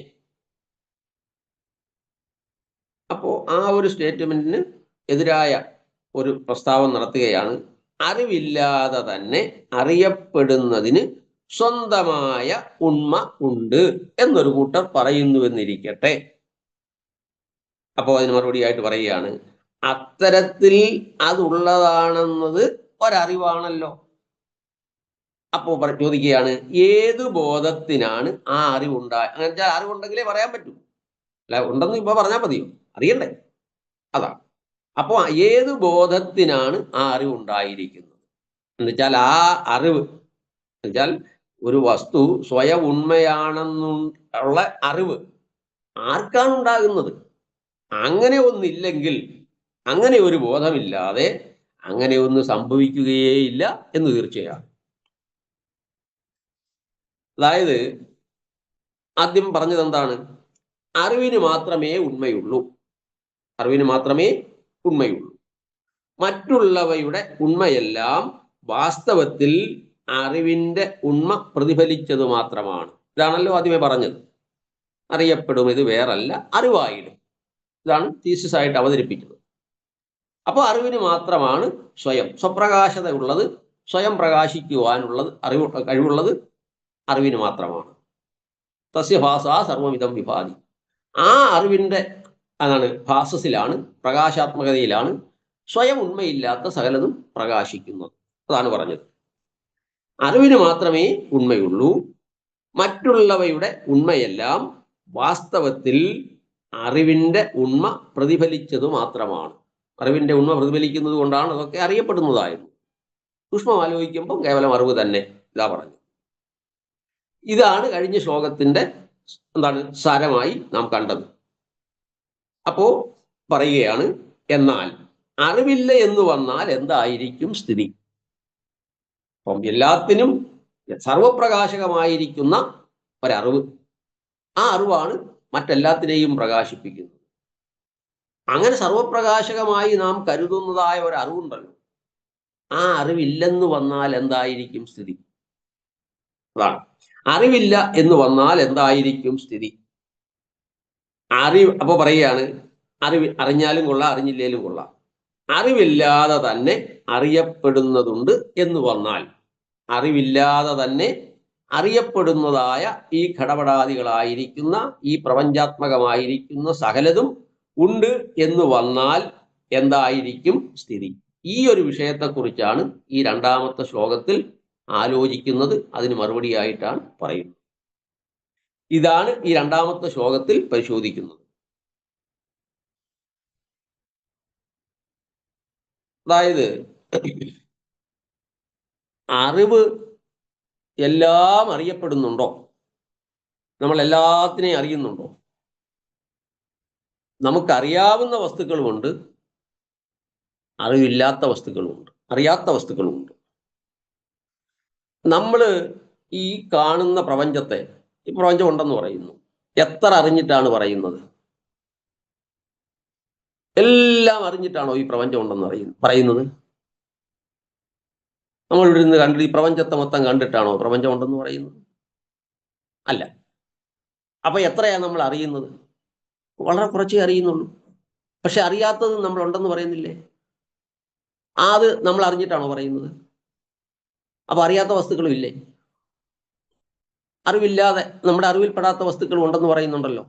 അപ്പോ ആ ഒരു സ്റ്റേറ്റ്മെന്റിന് എതിരായ ഒരു പ്രസ്താവന നടത്തുകയാണ്. അറിവില്ലാതെ തന്നെ അറിയപ്പെടുന്നതിന് സ്വന്തമായ ഉണ്മ ഉണ്ട് എന്നൊരു കൂട്ടർ പറയുന്നുവെന്നിരിക്കട്ടെ. അപ്പോൾ അതിന് മറുപടിയായിട്ട് പറയുകയാണ്, അത്തരത്തിൽ അതുള്ളതാണെന്നത് ഒരറിവാണല്ലോ. അപ്പോൾ ചോദിക്കുകയാണ്, ഏത് ബോധത്തിനാണ് ആ അറിവുണ്ടായ? അങ്ങനെ വെച്ചാൽ അറിവുണ്ടെങ്കിലേ പറയാൻ പറ്റൂ, അല്ല ഉണ്ടെന്ന് ഇപ്പൊ പറഞ്ഞാൽ മതിയോ? അറിയണ്ടേ? അതാണ്. അപ്പോൾ ഏത് ബോധത്തിനാണ് ആ അറിവുണ്ടായിരിക്കുന്നത് എന്നുവെച്ചാൽ, ആ അറിവ് എന്നുവെച്ചാൽ ഒരു വസ്തു സ്വയം ഉണ്മയാണെന്നുള്ള അറിവ് ആർക്കാണ് ഉണ്ടാകുന്നത്? അങ്ങനെ ഒന്നില്ലെങ്കിൽ, അങ്ങനെ ഒരു ബോധമില്ലാതെ അങ്ങനെ ഒന്ന് സംഭവിക്കുകയേയില്ല എന്ന് തീർച്ചയാണ്. അതായത് ആദ്യം പറഞ്ഞത് എന്താണ്? അറിവിന് മാത്രമേ ഉണ്മയുള്ളൂ, അറിവിന് മാത്രമേ ഉണ്മയുള്ളൂ. മറ്റുള്ളവയുടെ ഉണ്മയെല്ലാം വാസ്തവത്തിൽ അറിവിന്റെ ഉണ്മ പ്രതിഫലിച്ചത് മാത്രമാണ്. ഇതാണല്ലോ ആദ്യമേ പറഞ്ഞത്. അറിയപ്പെടും ഇത് വേറല്ല, അറിവായിടും. ഇതാണ് തീസിസ് ആയിട്ട് അവതരിപ്പിക്കുന്നത്. അപ്പോൾ അറിവിന് മാത്രമാണ് സ്വപ്രകാശത ഉള്ളത്, സ്വയം പ്രകാശിക്കുവാനുള്ളത്, കഴിവുള്ളത് അറിവിന് മാത്രമാണ്. തസ്യ ഭാസാ സർവമിതം വിഭാതി. ആ അറിവിന്റെ ഭാസസിലാണ്, പ്രകാശാത്മകതയിലാണ് സ്വയം ഉണ്മയില്ലാത്ത സകലതും പ്രകാശിക്കുന്നത്. അതാണ് പറഞ്ഞത്. അറിവിന് മാത്രമേ ഉണ്മയുള്ളൂ. മറ്റുള്ളവയുടെ ഉണ്മയെല്ലാം വാസ്തവത്തിൽ അറിവിന്റെ ഉണ്മ പ്രതിഫലിച്ചത് മാത്രമാണ്. അറിവിന്റെ ഉണ്മ പ്രതിഫലിക്കുന്നത് കൊണ്ടാണ് അതൊക്കെ അറിയപ്പെടുന്നതായിരുന്നു. സൂക്ഷ്മം ആലോചിക്കുമ്പോൾ കേവലം അറിവ് തന്നെ. ഇതാ പറഞ്ഞു. ഇതാണ് കഴിഞ്ഞ ശ്ലോകത്തിന്റെ സാരമായി നാം കണ്ടത്. അപ്പോ പറയുകയാണ്, എന്നാൽ അറിവില്ല എന്ന് വന്നാൽ എന്തായിരിക്കും സ്ഥിതി? അപ്പം എല്ലാത്തിനും സർവപ്രകാശകമായിരിക്കുന്ന ഒരറിവ്, ആ അറിവാണ് മറ്റെല്ലാത്തിനെയും പ്രകാശിപ്പിക്കുന്നത്. അങ്ങനെ സർവപ്രകാശകമായി നാം കരുതുന്നതായ ഒരറിവുണ്ടല്ലോ, ആ അറിവില്ലെന്ന് വന്നാൽ എന്തായിരിക്കും സ്ഥിതി? അതാണ്. അറിവില്ല എന്ന് വന്നാൽ എന്തായിരിക്കും സ്ഥിതി? അപ്പൊ പറയുകയാണ്, അറിഞ്ഞാലും കൊള്ളാം, അറിഞ്ഞില്ലേലും കൊള്ളാം. അറിവില്ലാതെ തന്നെ അറിയപ്പെടുന്നതുണ്ട് എന്ന് വന്നാൽ, അറിവില്ലാതെ തന്നെ അറിയപ്പെടുന്നതായ ഈ ഘടപടാദികളായിരിക്കുന്ന, ഈ പ്രപഞ്ചാത്മകമായിരിക്കുന്ന സകലതും ഉണ്ട് എന്ന് വന്നാൽ എന്തായിരിക്കും സ്ഥിതി? ഈ ഒരു വിഷയത്തെക്കുറിച്ചാണ് ഈ രണ്ടാമത്തെ ശ്ലോകത്തിൽ ആലോചിക്കുന്നത്. അതിന് മറുപടിയായിട്ടാണ് പറയുന്നത്. ഇതാണ് ഈ രണ്ടാമത്തെ ശ്ലോകത്തിൽ പരിശോധിക്കുന്നത്. അതായത് അറിവ് എല്ലാം അറിയപ്പെടുന്നുണ്ടോ? നമ്മൾ എല്ലാത്തിനെയും അറിയുന്നുണ്ടോ? നമുക്കറിയാവുന്ന വസ്തുക്കളുമുണ്ട്, അറിവില്ലാത്ത വസ്തുക്കളുമുണ്ട്, അറിയാത്ത വസ്തുക്കളുമുണ്ട്. നമ്മൾ ഈ കാണുന്ന പ്രപഞ്ചത്തെ, ഈ പ്രപഞ്ചം ഉണ്ടെന്ന് പറയുന്നു, എത്ര അറിഞ്ഞിട്ടാണ് പറയുന്നത്? എല്ലാം അറിഞ്ഞിട്ടാണോ ഈ പ്രപഞ്ചം ഉണ്ടെന്ന് പറയുന്നത്? നമ്മൾ ഇവിടെ നിന്ന് കണ്ടിട്ട് ഈ പ്രപഞ്ചത്തെ മൊത്തം കണ്ടിട്ടാണോ പ്രപഞ്ചം ഉണ്ടെന്ന് പറയുന്നത്? അല്ല. അപ്പൊ എത്രയാ നമ്മൾ അറിയുന്നത്? വളരെ കുറച്ചേ അറിയുന്നുള്ളൂ. പക്ഷെ അറിയാത്തത് നമ്മൾ ഉണ്ടെന്ന് പറയുന്നില്ലേ? അത് നമ്മൾ അറിഞ്ഞിട്ടാണോ പറയുന്നത്? അപ്പൊ അറിയാത്ത വസ്തുക്കളും ഇല്ലേ? അറിവില്ലാതെ, നമ്മുടെ അറിവിൽപ്പെടാത്ത വസ്തുക്കൾ ഉണ്ടെന്ന് പറയുന്നുണ്ടല്ലോ.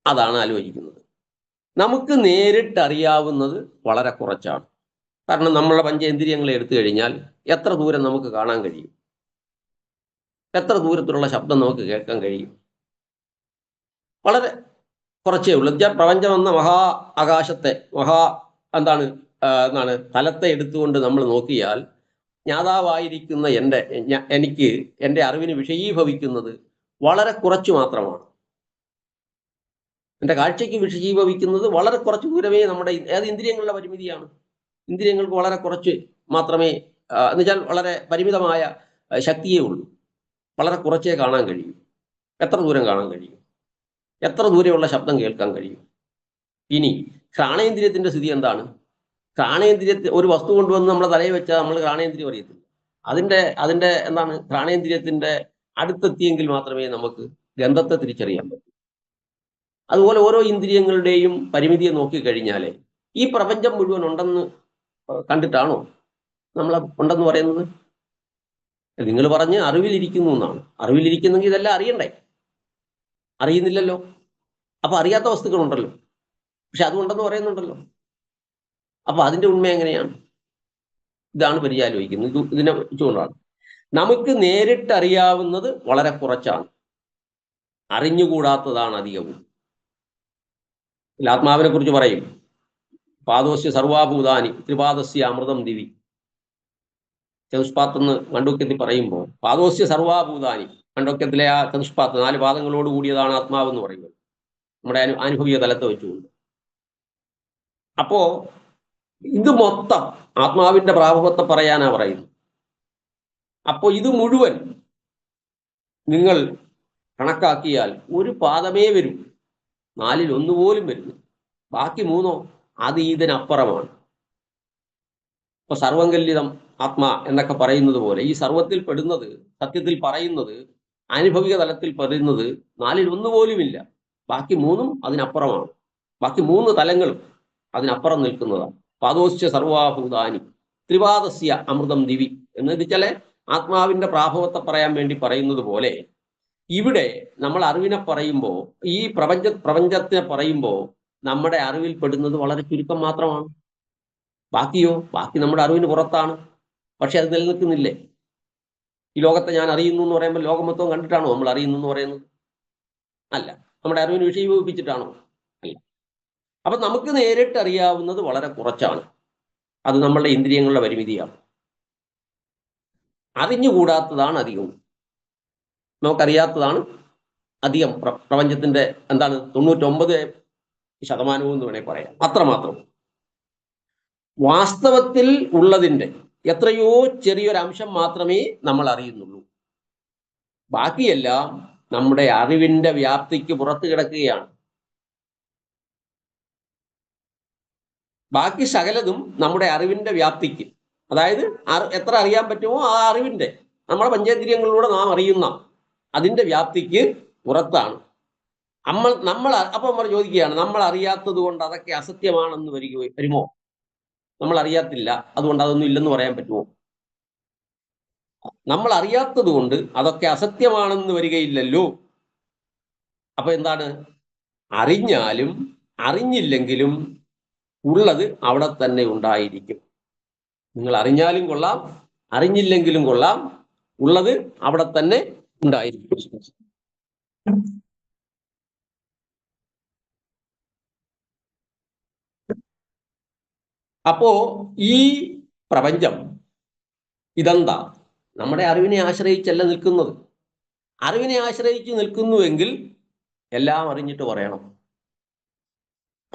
അതാണ് ആലോചിക്കുന്നത്. നമുക്ക് നേരിട്ട് അറിയാവുന്നത് വളരെ കുറച്ചാണ്. കാരണം നമ്മളുടെ പഞ്ചേന്ദ്രിയങ്ങളെ എടുത്തു കഴിഞ്ഞാൽ എത്ര ദൂരം നമുക്ക് കാണാൻ കഴിയും? എത്ര ദൂരത്തിലുള്ള ശബ്ദം നമുക്ക് കേൾക്കാൻ കഴിയും? വളരെ കുറച്ചേ ഉള്ളൂ. പ്രപഞ്ചം എന്ന ആകാശത്തെ, തലത്തെ എടുത്തുകൊണ്ട് നമ്മൾ നോക്കിയാൽ ജ്ഞാതാവായിരിക്കുന്ന എനിക്ക് എൻ്റെ അറിവിന് വിഷയീഭവിക്കുന്നത് വളരെ കുറച്ച് മാത്രമാണ്. എൻ്റെ കാഴ്ചയ്ക്ക് വിഷയീഭവിക്കുന്നത് വളരെ കുറച്ച് ദൂരമേ. നമ്മുടെ ഏത് ഇന്ദ്രിയങ്ങളുടെ പരിമിതിയാണ്? ഇന്ദ്രിയങ്ങൾക്ക് വളരെ കുറച്ച് മാത്രമേ എന്നുവെച്ചാൽ വളരെ പരിമിതമായ ശക്തിയേ ഉള്ളൂ. വളരെ കുറച്ചേ കാണാൻ കഴിയും. എത്ര ദൂരം കാണാൻ കഴിയും? എത്ര ദൂരെയുള്ള ശബ്ദം കേൾക്കാൻ കഴിയും? ഇനി ഘ്രാണേന്ദ്രിയത്തിന്റെ സ്ഥിതി എന്താണ്? ഘ്രാണേന്ദ്രിയത്തിൽ ഒരു വസ്തു കൊണ്ടുവന്ന് നമ്മളെ തലയിൽ വെച്ചാൽ നമ്മൾ ഘ്രാണേന്ദ്രിയം അറിയത്തില്ല. അതിന്റെ എന്താണ്, ഘ്രാണേന്ദ്രിയത്തിന്റെ അടുത്തെത്തിയെങ്കിൽ മാത്രമേ നമുക്ക് ഗന്ധത്തെ തിരിച്ചറിയാൻ പറ്റൂ. അതുപോലെ ഓരോ ഇന്ദ്രിയങ്ങളുടെയും പരിമിതിയെ നോക്കിക്കഴിഞ്ഞാൽ ഈ പ്രപഞ്ചം മുഴുവൻ ഉണ്ടെന്ന് കണ്ടിട്ടാണോ നമ്മൾ ഉണ്ടെന്ന് പറയുന്നത്? നിങ്ങൾ പറഞ്ഞ് അറിവിലിരിക്കുന്നു എന്നാണ്. അറിവിലിരിക്കുന്നെങ്കിൽ ഇതെല്ലാം അറിയണ്ടേ? അറിയുന്നില്ലല്ലോ. അപ്പൊ അറിയാത്ത വസ്തുക്കളുണ്ടല്ലോ, പക്ഷെ അതുകൊണ്ടെന്ന് പറയുന്നുണ്ടല്ലോ. അപ്പൊ അതിന്റെ ഉണ്മ എങ്ങനെയാണ്? ഇതാണ് പരിചാലോചിക്കുന്നത്. ഇതിനെ വെച്ചുകൊണ്ടാണ് നമുക്ക് നേരിട്ട് അറിയാവുന്നത് വളരെ കുറച്ചാണ്, അറിഞ്ഞുകൂടാത്തതാണ് അധികവും. ആത്മാവിനെ കുറിച്ച് പറയും, പാദോസ്യ സർവാഭൂതാനി ത്രിപാദസ്യ അമൃതം ദിവി. ചതുഷ്പാത്തെന്ന് മണ്ഡൂക്യത്തിൽ പറയുമ്പോൾ പാദോസ്യ സർവാഭൂതാനി, മണ്ഡൂക്യത്തിലെ ആ ചതുഷ്പാത്ത് 4 പാദങ്ങളോട് കൂടിയതാണ് ആത്മാവ് എന്ന് പറയുന്നത്, നമ്മുടെ അനുഭവീയ തലത്തെ വെച്ചുകൊണ്ട്. അപ്പോ ഇത് മൊത്തം ആത്മാവിന്റെ പ്രാഭവത്തെ പറയാനാ പറയുന്നത്. അപ്പോൾ ഇത് മുഴുവൻ നിങ്ങൾ കണക്കാക്കിയാൽ ഒരു പാദമേ വരും, 4ൽ 1 പോലും വരുന്നു. ബാക്കി 3 അത് ഇതിനപ്പുറമാണ്. ഇപ്പൊ സർവങ്കല്ലിതം ആത്മാ എന്നൊക്കെ പറയുന്നത് പോലെ ഈ സർവത്തിൽ പെടുന്നത്, സത്യത്തിൽ പറയുന്നത്, അനുഭവിക തലത്തിൽ പറയുന്നത് 4ൽ 1 പോലുമില്ല. ബാക്കി 3 അതിനപ്പുറമാണ്. ബാക്കി 3 തലങ്ങളും അതിനപ്പുറം നിൽക്കുന്നതാണ്. പാദോസ്യ സർവാഭൂതാനി ത്രിപാദസ്യ അമൃതം ദിവി എന്ന് വെച്ചാൽ ആത്മാവിന്റെ പ്രാഭവത്തെ പറയാൻ വേണ്ടി പറയുന്നത് പോലെ ഇവിടെ നമ്മൾ അറിവിനെ പറയുമ്പോൾ, ഈ പ്രപഞ്ചത്തിനെ പറയുമ്പോൾ നമ്മുടെ അറിവിൽ പെടുന്നത് വളരെ ചുരുക്കം മാത്രമാണ്. ബാക്കി നമ്മുടെ അറിവിന് പുറത്താണ്. പക്ഷെ അത് നിലനിൽക്കുന്നില്ലേ? ഈ ലോകത്തെ ഞാൻ അറിയുന്നു എന്ന് പറയുമ്പോൾ ലോകം മൊത്തം കണ്ടിട്ടാണോ നമ്മൾ അറിയുന്നു എന്ന് പറയുന്നത്? അല്ല. നമ്മുടെ അറിവിന് വിഷയീഭവിപ്പിച്ചിട്ടാണോ? അല്ല. അപ്പൊ നമുക്ക് നേരിട്ട് അറിയാവുന്നത് വളരെ കുറച്ചാണ്. അത് നമ്മളുടെ ഇന്ദ്രിയങ്ങളുടെ പരിമിതിയാണ്. അറിഞ്ഞുകൂടാത്തതാണ് അധികവും. നമുക്കറിയാത്തതാണ് അധികം. പ്രപഞ്ചത്തിന്റെ എന്താണ് 99% എന്ന് വേണേൽ പറയാം. അത്രമാത്രം. വാസ്തവത്തിൽ ഉള്ളതിൻ്റെ എത്രയോ ചെറിയൊരംശം മാത്രമേ നമ്മൾ അറിയുന്നുള്ളൂ. ബാക്കിയെല്ലാം നമ്മുടെ അറിവിന്റെ വ്യാപ്തിക്ക് പുറത്ത് കിടക്കുകയാണ്. ബാക്കി സകലതും നമ്മുടെ അറിവിന്റെ വ്യാപ്തിക്ക്, അതായത് എത്ര അറിയാൻ പറ്റുമോ ആ അറിവിന്റെ, നമ്മുടെ പഞ്ചേന്ദ്രിയങ്ങളിലൂടെ നാം അറിയുന്ന അതിന്റെ വ്യാപ്തിക്ക് പുറത്താണ്. അപ്പോൾ നമ്മൾ ചോദിക്കുകയാണ്, നമ്മൾ അറിയാത്തത് കൊണ്ട് അതൊക്കെ അസത്യമാണെന്ന് വരുമോ? നമ്മൾ അറിയാത്തില്ല, അതുകൊണ്ട് അതൊന്നും ഇല്ലെന്ന് പറയാൻ പറ്റുമോ? നമ്മൾ അറിയാത്തത് കൊണ്ട് അതൊക്കെ അസത്യമാണെന്ന് വരികയില്ലല്ലോ. അപ്പൊ എന്താണ്? അറിഞ്ഞാലും അറിഞ്ഞില്ലെങ്കിലും ഉള്ളത് അവിടെ തന്നെ ഉണ്ടായിരിക്കും. നിങ്ങൾ അറിഞ്ഞാലും കൊള്ളാം, അറിഞ്ഞില്ലെങ്കിലും കൊള്ളാം, ഉള്ളത് അവിടെ തന്നെ ഉണ്ടായിരിക്കും. അപ്പോ ഈ പ്രപഞ്ചം ഇതെന്താ? നമ്മുടെ അറിവിനെ ആശ്രയിച്ചല്ല നിൽക്കുന്നത്. അറിവിനെ ആശ്രയിച്ച് നിൽക്കുന്നുവെങ്കിൽ എല്ലാം അറിഞ്ഞിട്ട് പറയണം.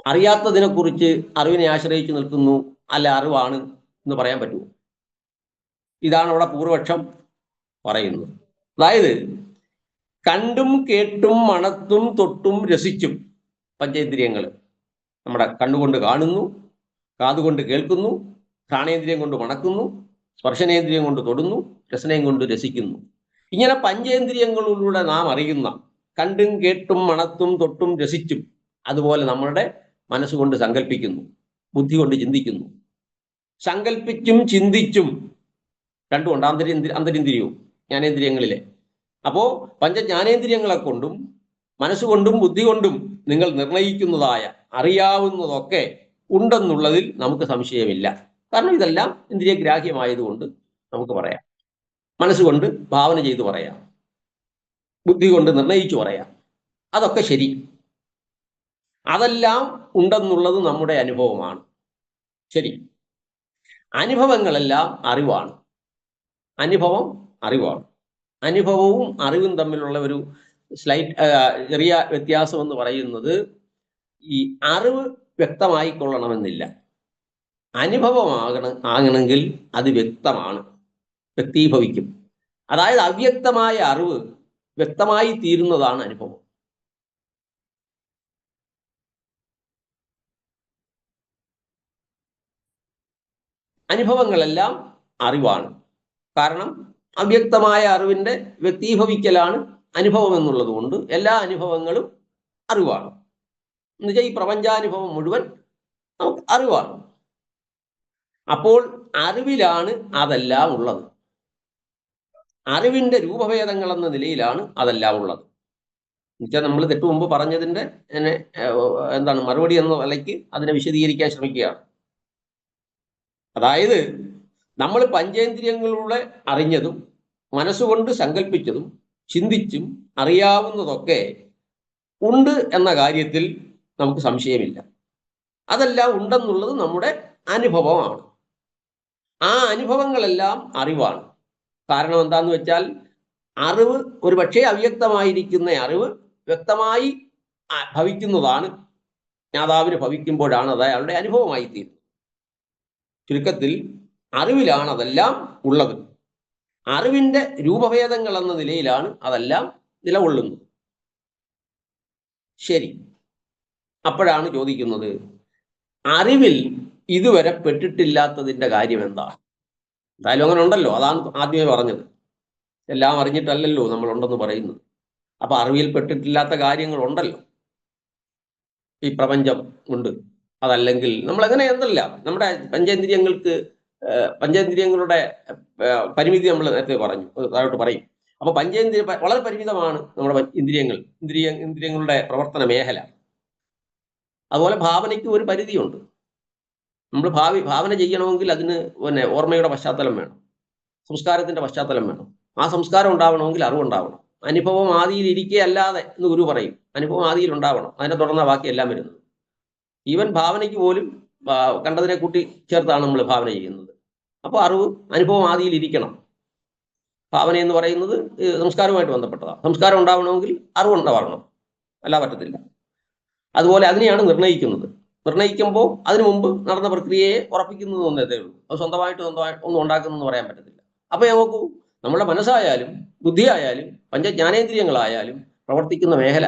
അറിയാത്തതിനെക്കുറിച്ച് അറിവിനെ ആശ്രയിച്ച് നിൽക്കുന്നു, അല്ല അറിവാണ് എന്ന് പറയാൻ പറ്റുമോ? ഇതാണ് അവിടെ പൂർവപക്ഷം പറയുന്നത്. അതായത് കണ്ടും കേട്ടും മണത്തും തൊട്ടും രസിച്ചും പഞ്ചേന്ദ്രിയങ്ങൾ നമ്മുടെ കണ്ണുകൊണ്ട് കാണുന്നു, കാതുകൊണ്ട് കേൾക്കുന്നു, ഘ്രാണേന്ദ്രിയം കൊണ്ട് മണക്കുന്നു, സ്പർശനേന്ദ്രിയം കൊണ്ട് തൊടുന്നു, രസനയും കൊണ്ട് രസിക്കുന്നു. ഇങ്ങനെ പഞ്ചേന്ദ്രിയങ്ങളിലൂടെ നാം അറിയുന്ന, കണ്ടും കേട്ടും മണത്തും തൊട്ടും രസിച്ചും, അതുപോലെ നമ്മളുടെ മനസ്സുകൊണ്ട് സങ്കല്പിക്കുന്നു, ബുദ്ധി കൊണ്ട് ചിന്തിക്കുന്നു. സങ്കല്പിച്ചും ചിന്തിച്ചും രണ്ടുമുണ്ട്, അന്തരിന്ദ്രിയവും ജ്ഞാനേന്ദ്രിയങ്ങളിലെ. അപ്പോ പഞ്ചജ്ഞാനേന്ദ്രിയങ്ങളെ കൊണ്ടും മനസ്സുകൊണ്ടും ബുദ്ധി കൊണ്ടും നിങ്ങൾ നിർണയിക്കുന്നതായ അറിയാവുന്നതൊക്കെ ഉണ്ടെന്നുള്ളതിൽ നമുക്ക് സംശയമില്ല. കാരണം ഇതെല്ലാം ഇന്ദ്രിയഗ്രാഹ്യമായതുകൊണ്ട് നമുക്ക് പറയാം. മനസ്സുകൊണ്ട് ഭാവന ചെയ്തു പറയാം, ബുദ്ധി കൊണ്ട് നിർണയിച്ചു പറയാം. അതൊക്കെ ശരി. അതെല്ലാം ഉണ്ടെന്നുള്ളത് നമ്മുടെ അനുഭവമാണ്. ശരി. അനുഭവങ്ങളെല്ലാം അറിവാണ്. അനുഭവം അറിവാണ്. അനുഭവവും അറിവും തമ്മിലുള്ള ഒരു ചെറിയ വ്യത്യാസം എന്ന് പറയുന്നത്, ഈ അറിവ് വ്യക്തമായിക്കൊള്ളണമെന്നില്ല. ആകണമെങ്കിൽ അത് വ്യക്തമാണ്, വ്യക്തീഭവിക്കും. അതായത് അവ്യക്തമായ അറിവ് വ്യക്തമായി തീരുന്നതാണ് അനുഭവം. അനുഭവങ്ങളെല്ലാം അറിവാണ്. കാരണം അവ്യക്തമായ അറിവിന്റെ വ്യക്തീഭവിക്കലാണ് അനുഭവം എന്നുള്ളത് കൊണ്ട് എല്ലാ അനുഭവങ്ങളും അറിവാണ്. എന്നുവെച്ചാൽ ഈ പ്രപഞ്ചാനുഭവം മുഴുവൻ നമുക്ക് അറിവാണ്. അപ്പോൾ അറിവിലാണ് അതെല്ലാം ഉള്ളത്. അറിവിന്റെ രൂപഭേദങ്ങൾ എന്ന നിലയിലാണ് അതെല്ലാം ഉള്ളത്. എന്നുവെച്ചാൽ നമ്മൾ തൊട്ട് മുമ്പ് പറഞ്ഞതിന്റെ എന്താണ് മറുപടി എന്ന നിലയ്ക്ക് അതിനെ വിശദീകരിക്കാൻ ശ്രമിക്കുകയാണ്. അതായത് നമ്മൾ പഞ്ചേന്ദ്രിയങ്ങളിലൂടെ അറിഞ്ഞതും മനസ്സുകൊണ്ട് സങ്കല്പിച്ചതും ചിന്തിച്ചും അറിയാവുന്നതൊക്കെ ഉണ്ട് എന്ന കാര്യത്തിൽ നമുക്ക് സംശയമില്ല. അതെല്ലാം ഉണ്ടെന്നുള്ളത് നമ്മുടെ അനുഭവമാണ്. ആ അനുഭവങ്ങളെല്ലാം അറിവാണ്. കാരണം എന്താന്ന് വെച്ചാൽ അറിവ് ഒരു പക്ഷേ അവ്യക്തമായിരിക്കുന്ന അറിവ് വ്യക്തമായി ഭവിക്കുന്നതാണ്. ജ്ഞാതാവിന് ഭവിക്കുമ്പോഴാണ് അത് അയാളുടെ അനുഭവമായി തീരുന്നത്. ചുരുക്കത്തിൽ അറിവിലാണ് അതെല്ലാം ഉള്ളത്. അറിവിന്റെ രൂപഭേദങ്ങൾ എന്ന നിലയിലാണ് അതെല്ലാം നിലകൊള്ളുന്നത്. ശരി, അപ്പോഴാണ് ചോദിക്കുന്നത്, അറിവിൽ ഇതുവരെ പെട്ടിട്ടില്ലാത്തതിന്റെ കാര്യം എന്താണ്? എന്തായാലും അങ്ങനെ ഉണ്ടല്ലോ, അതാണ് ആദ്യമേ പറഞ്ഞത്. എല്ലാം അറിഞ്ഞിട്ടല്ലല്ലോ നമ്മൾ ഉണ്ടെന്ന് പറയുന്നത്. അപ്പൊ അറിവിൽ പെട്ടിട്ടില്ലാത്ത കാര്യങ്ങൾ ഉണ്ടല്ലോ, ഈ പ്രപഞ്ചം ഉണ്ട്. അതല്ലെങ്കിൽ നമ്മൾ എങ്ങനെ എന്തല്ല നമ്മുടെ പഞ്ചേന്ദ്രിയങ്ങളുടെ പരിമിതി നമ്മൾ നേരത്തെ പറഞ്ഞു, താഴോട്ട് പറയും. അപ്പൊ പഞ്ചേന്ദ്രിയ വളരെ പരിമിതമാണ് നമ്മുടെ ഇന്ദ്രിയങ്ങളുടെ പ്രവർത്തന മേഖല. അതുപോലെ ഭാവനയ്ക്ക് ഒരു പരിധിയുണ്ട്. നമ്മൾ ഭാവന ചെയ്യണമെങ്കിൽ അതിന് ഓർമ്മയുടെ പശ്ചാത്തലം വേണം, സംസ്കാരത്തിന്റെ പശ്ചാത്തലം വേണം. ആ സംസ്കാരം ഉണ്ടാവണമെങ്കിൽ അറിവുണ്ടാവണം. അനുഭവം ആദിയിൽ ഇരിക്കുക അല്ലാതെ എന്ന് ഗുരു പറയും. അനുഭവം ആദിയിൽ ഉണ്ടാവണം, അതിനെ തുടർന്ന ബാക്കിയെല്ലാം വരുന്നത്. ഈവൻ ഭാവനയ്ക്ക് പോലും കണ്ടതിനെ കൂട്ടി ചേർത്താണ് നമ്മൾ ഭാവന ചെയ്യുന്നത്. അപ്പോൾ അനുഭവം ആദിയിൽ ഇരിക്കണം. ഭാവന എന്ന് പറയുന്നത് സംസ്കാരവുമായിട്ട് ബന്ധപ്പെട്ടതാണ്. സംസ്കാരം ഉണ്ടാവണമെങ്കിൽ അറിവുണ്ടാവണം, അല്ല പറ്റത്തില്ല. അതുപോലെ അതിനെയാണ് നിർണ്ണയിക്കുന്നത്. നിർണ്ണയിക്കുമ്പോൾ അതിനു മുമ്പ് നടന്ന പ്രക്രിയയെ ഉറപ്പിക്കുന്നത് ഒന്നേ ഉള്ളൂ. അത് സ്വന്തമായിട്ട് ഒന്നും ഉണ്ടാക്കുന്നതെന്ന് പറയാൻ പറ്റത്തില്ല. അപ്പൊ നോക്കൂ, നമ്മുടെ മനസ്സായാലും ബുദ്ധിയായാലും പഞ്ചജ്ഞാനേന്ദ്രിയങ്ങളായാലും പ്രവർത്തിക്കുന്ന മേഖല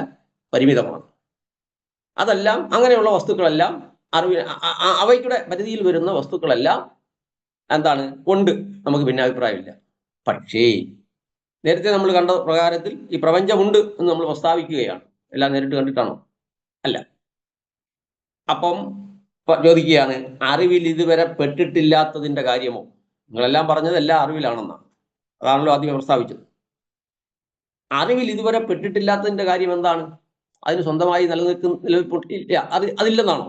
പരിമിതമാണ്. അതെല്ലാം അങ്ങനെയുള്ള വസ്തുക്കളെല്ലാം അവയ്ക്കുടെ പരിധിയിൽ വരുന്ന വസ്തുക്കളെല്ലാം എന്താണ് ഉണ്ട്, നമുക്ക് ഭിന്നാഭിപ്രായമില്ല. പക്ഷേ നേരത്തെ നമ്മൾ കണ്ട പ്രകാരത്തിൽ ഈ പ്രപഞ്ചമുണ്ട് എന്ന് നമ്മൾ പ്രസ്താവിക്കുകയാണ്. എല്ലാം നേരിട്ട് കണ്ടിട്ടാണോ? അല്ല. അപ്പം ചോദിക്കുകയാണ്, അറിവിൽ ഇതുവരെ പെട്ടിട്ടില്ലാത്തതിന്റെ കാര്യമോ? നിങ്ങളെല്ലാം പറഞ്ഞത് എല്ലാ അറിവിലാണെന്നാണ്. അതാണല്ലോ ആദ്യം പ്രസ്താവിച്ചത്. അറിവിൽ ഇതുവരെ പെട്ടിട്ടില്ലാത്തതിന്റെ കാര്യം എന്താണ്? അതിന് സ്വന്തമായി നിലനിൽപ്പില്ല, അതില്ലെന്നാണോ?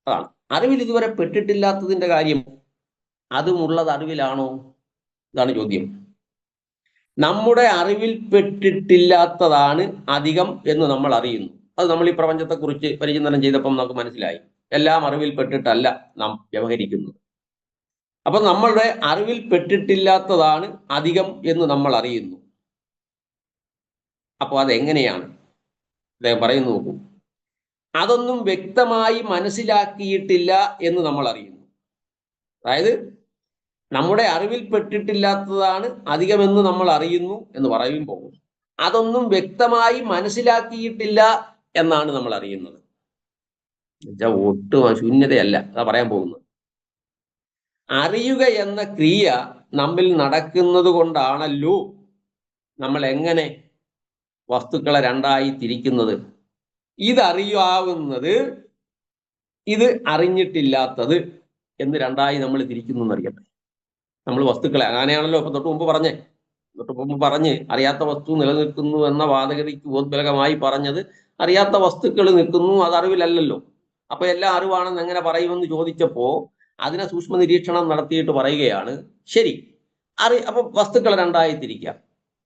അതാണ്. അറിവിൽ ഇതുവരെ പെട്ടിട്ടില്ലാത്തതിന്റെ കാര്യം അതുമുള്ളത് അറിവിലാണോ? ഇതാണ് ചോദ്യം. നമ്മുടെ അറിവിൽ പെട്ടിട്ടില്ലാത്തതാണ് അധികം എന്ന് നമ്മൾ അറിയുന്നു. അത് നമ്മൾ ഈ പ്രപഞ്ചത്തെക്കുറിച്ച് പരിചിന്തനം ചെയ്തപ്പം നമുക്ക് മനസ്സിലായി. എല്ലാം അറിവിൽ പെട്ടിട്ടല്ല നാം വ്യവഹരിക്കുന്നത്. അപ്പൊ നമ്മളുടെ അറിവിൽ പെട്ടിട്ടില്ലാത്തതാണ് അധികം എന്ന് നമ്മൾ അറിയുന്നു. അപ്പോൾ അതെങ്ങനെയാണ്? അദ്ദേഹം പറയുന്നു, നോക്കൂ, അതൊന്നും വ്യക്തമായി മനസ്സിലാക്കിയിട്ടില്ല എന്ന് നമ്മൾ അറിയുന്നു. അതായത് നമ്മുടെ അറിവിൽ പെട്ടിട്ടില്ലാത്തതാണ് അധികമെന്ന് നമ്മൾ അറിയുന്നു എന്ന് പറയുമ്പോൾ അതൊന്നും വ്യക്തമായി മനസ്സിലാക്കിയിട്ടില്ല എന്നാണ് നമ്മൾ അറിയുന്നത്. ഒട്ടും ശൂന്യതയല്ല അതാ പറയാൻ പോകുന്നത്. അറിയുക എന്ന ക്രിയ നമ്മിൽ നടക്കുന്നത് കൊണ്ടാണല്ലോ നമ്മൾ എങ്ങനെ വസ്തുക്കളെ രണ്ടായി തിരിക്കുന്നത്. ഇതറിയാവുന്നത്, ഇത് അറിഞ്ഞിട്ടില്ലാത്തത് എന്ന് രണ്ടായി നമ്മൾ തിരിക്കുന്നു എന്നറിയട്ടെ. നമ്മൾ വസ്തുക്കളെ അങ്ങനെയാണല്ലോ ഇപ്പൊ തൊട്ട് മുമ്പ് പറഞ്ഞ് അറിയാത്ത വസ്തു നിലനിൽക്കുന്നു എന്ന വാദഗതിക്ക് ഉദ്ബലകമായി പറഞ്ഞത് അറിയാത്ത വസ്തുക്കൾ നിൽക്കുന്നു, അത് അറിവിലല്ലല്ലോ. അപ്പൊ എല്ലാം അറിവാണെന്ന് എങ്ങനെ പറയുമെന്ന് ചോദിച്ചപ്പോ അതിനെ സൂക്ഷ്മ നിരീക്ഷണം നടത്തിയിട്ട് പറയുകയാണ്, ശരി, അപ്പൊ വസ്തുക്കളെ രണ്ടായി തിരിക്കാം.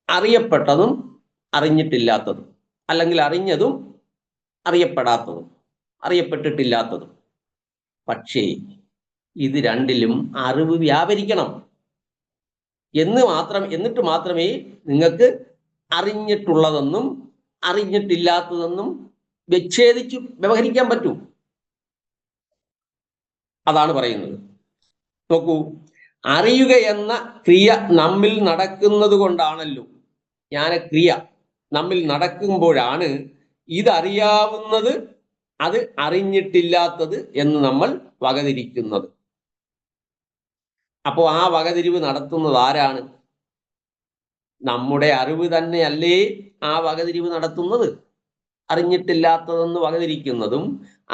അറിയപ്പെട്ടതും അറിഞ്ഞിട്ടില്ലാത്തതും, അല്ലെങ്കിൽ അറിഞ്ഞതും അറിയപ്പെടാത്തതും, അറിയപ്പെട്ടിട്ടില്ലാത്തതും. പക്ഷേ ഇത് രണ്ടിലും അറിവ് വ്യാപരിക്കണം എന്നിട്ട് മാത്രമേ നിങ്ങൾക്ക് അറിഞ്ഞിട്ടുള്ളതെന്നും അറിഞ്ഞിട്ടില്ലാത്തതെന്നും വിച്ഛേദിച്ച് വ്യവഹരിക്കാൻ പറ്റൂ. അതാണ് പറയുന്നത്. നോക്കൂ, അറിയുക എന്ന ക്രിയ നമ്മിൽ നടക്കുന്നത് കൊണ്ടാണല്ലോ, ജ്ഞാനക്രിയ നമ്മിൽ നടക്കുമ്പോഴാണ് ഇതറിയാവുന്നത് അത് അറിഞ്ഞിട്ടില്ലാത്തത് എന്ന് നമ്മൾ വകതിരിക്കുന്നത്. അപ്പോൾ ആ വകതിരിവ് നടത്തുന്നത് ആരാണ്? നമ്മുടെ അറിവ് തന്നെയല്ലേ ആ വകതിരിവ് നടത്തുന്നത്. അറിഞ്ഞിട്ടില്ലാത്തതെന്ന് വകതിരിക്കുന്നതും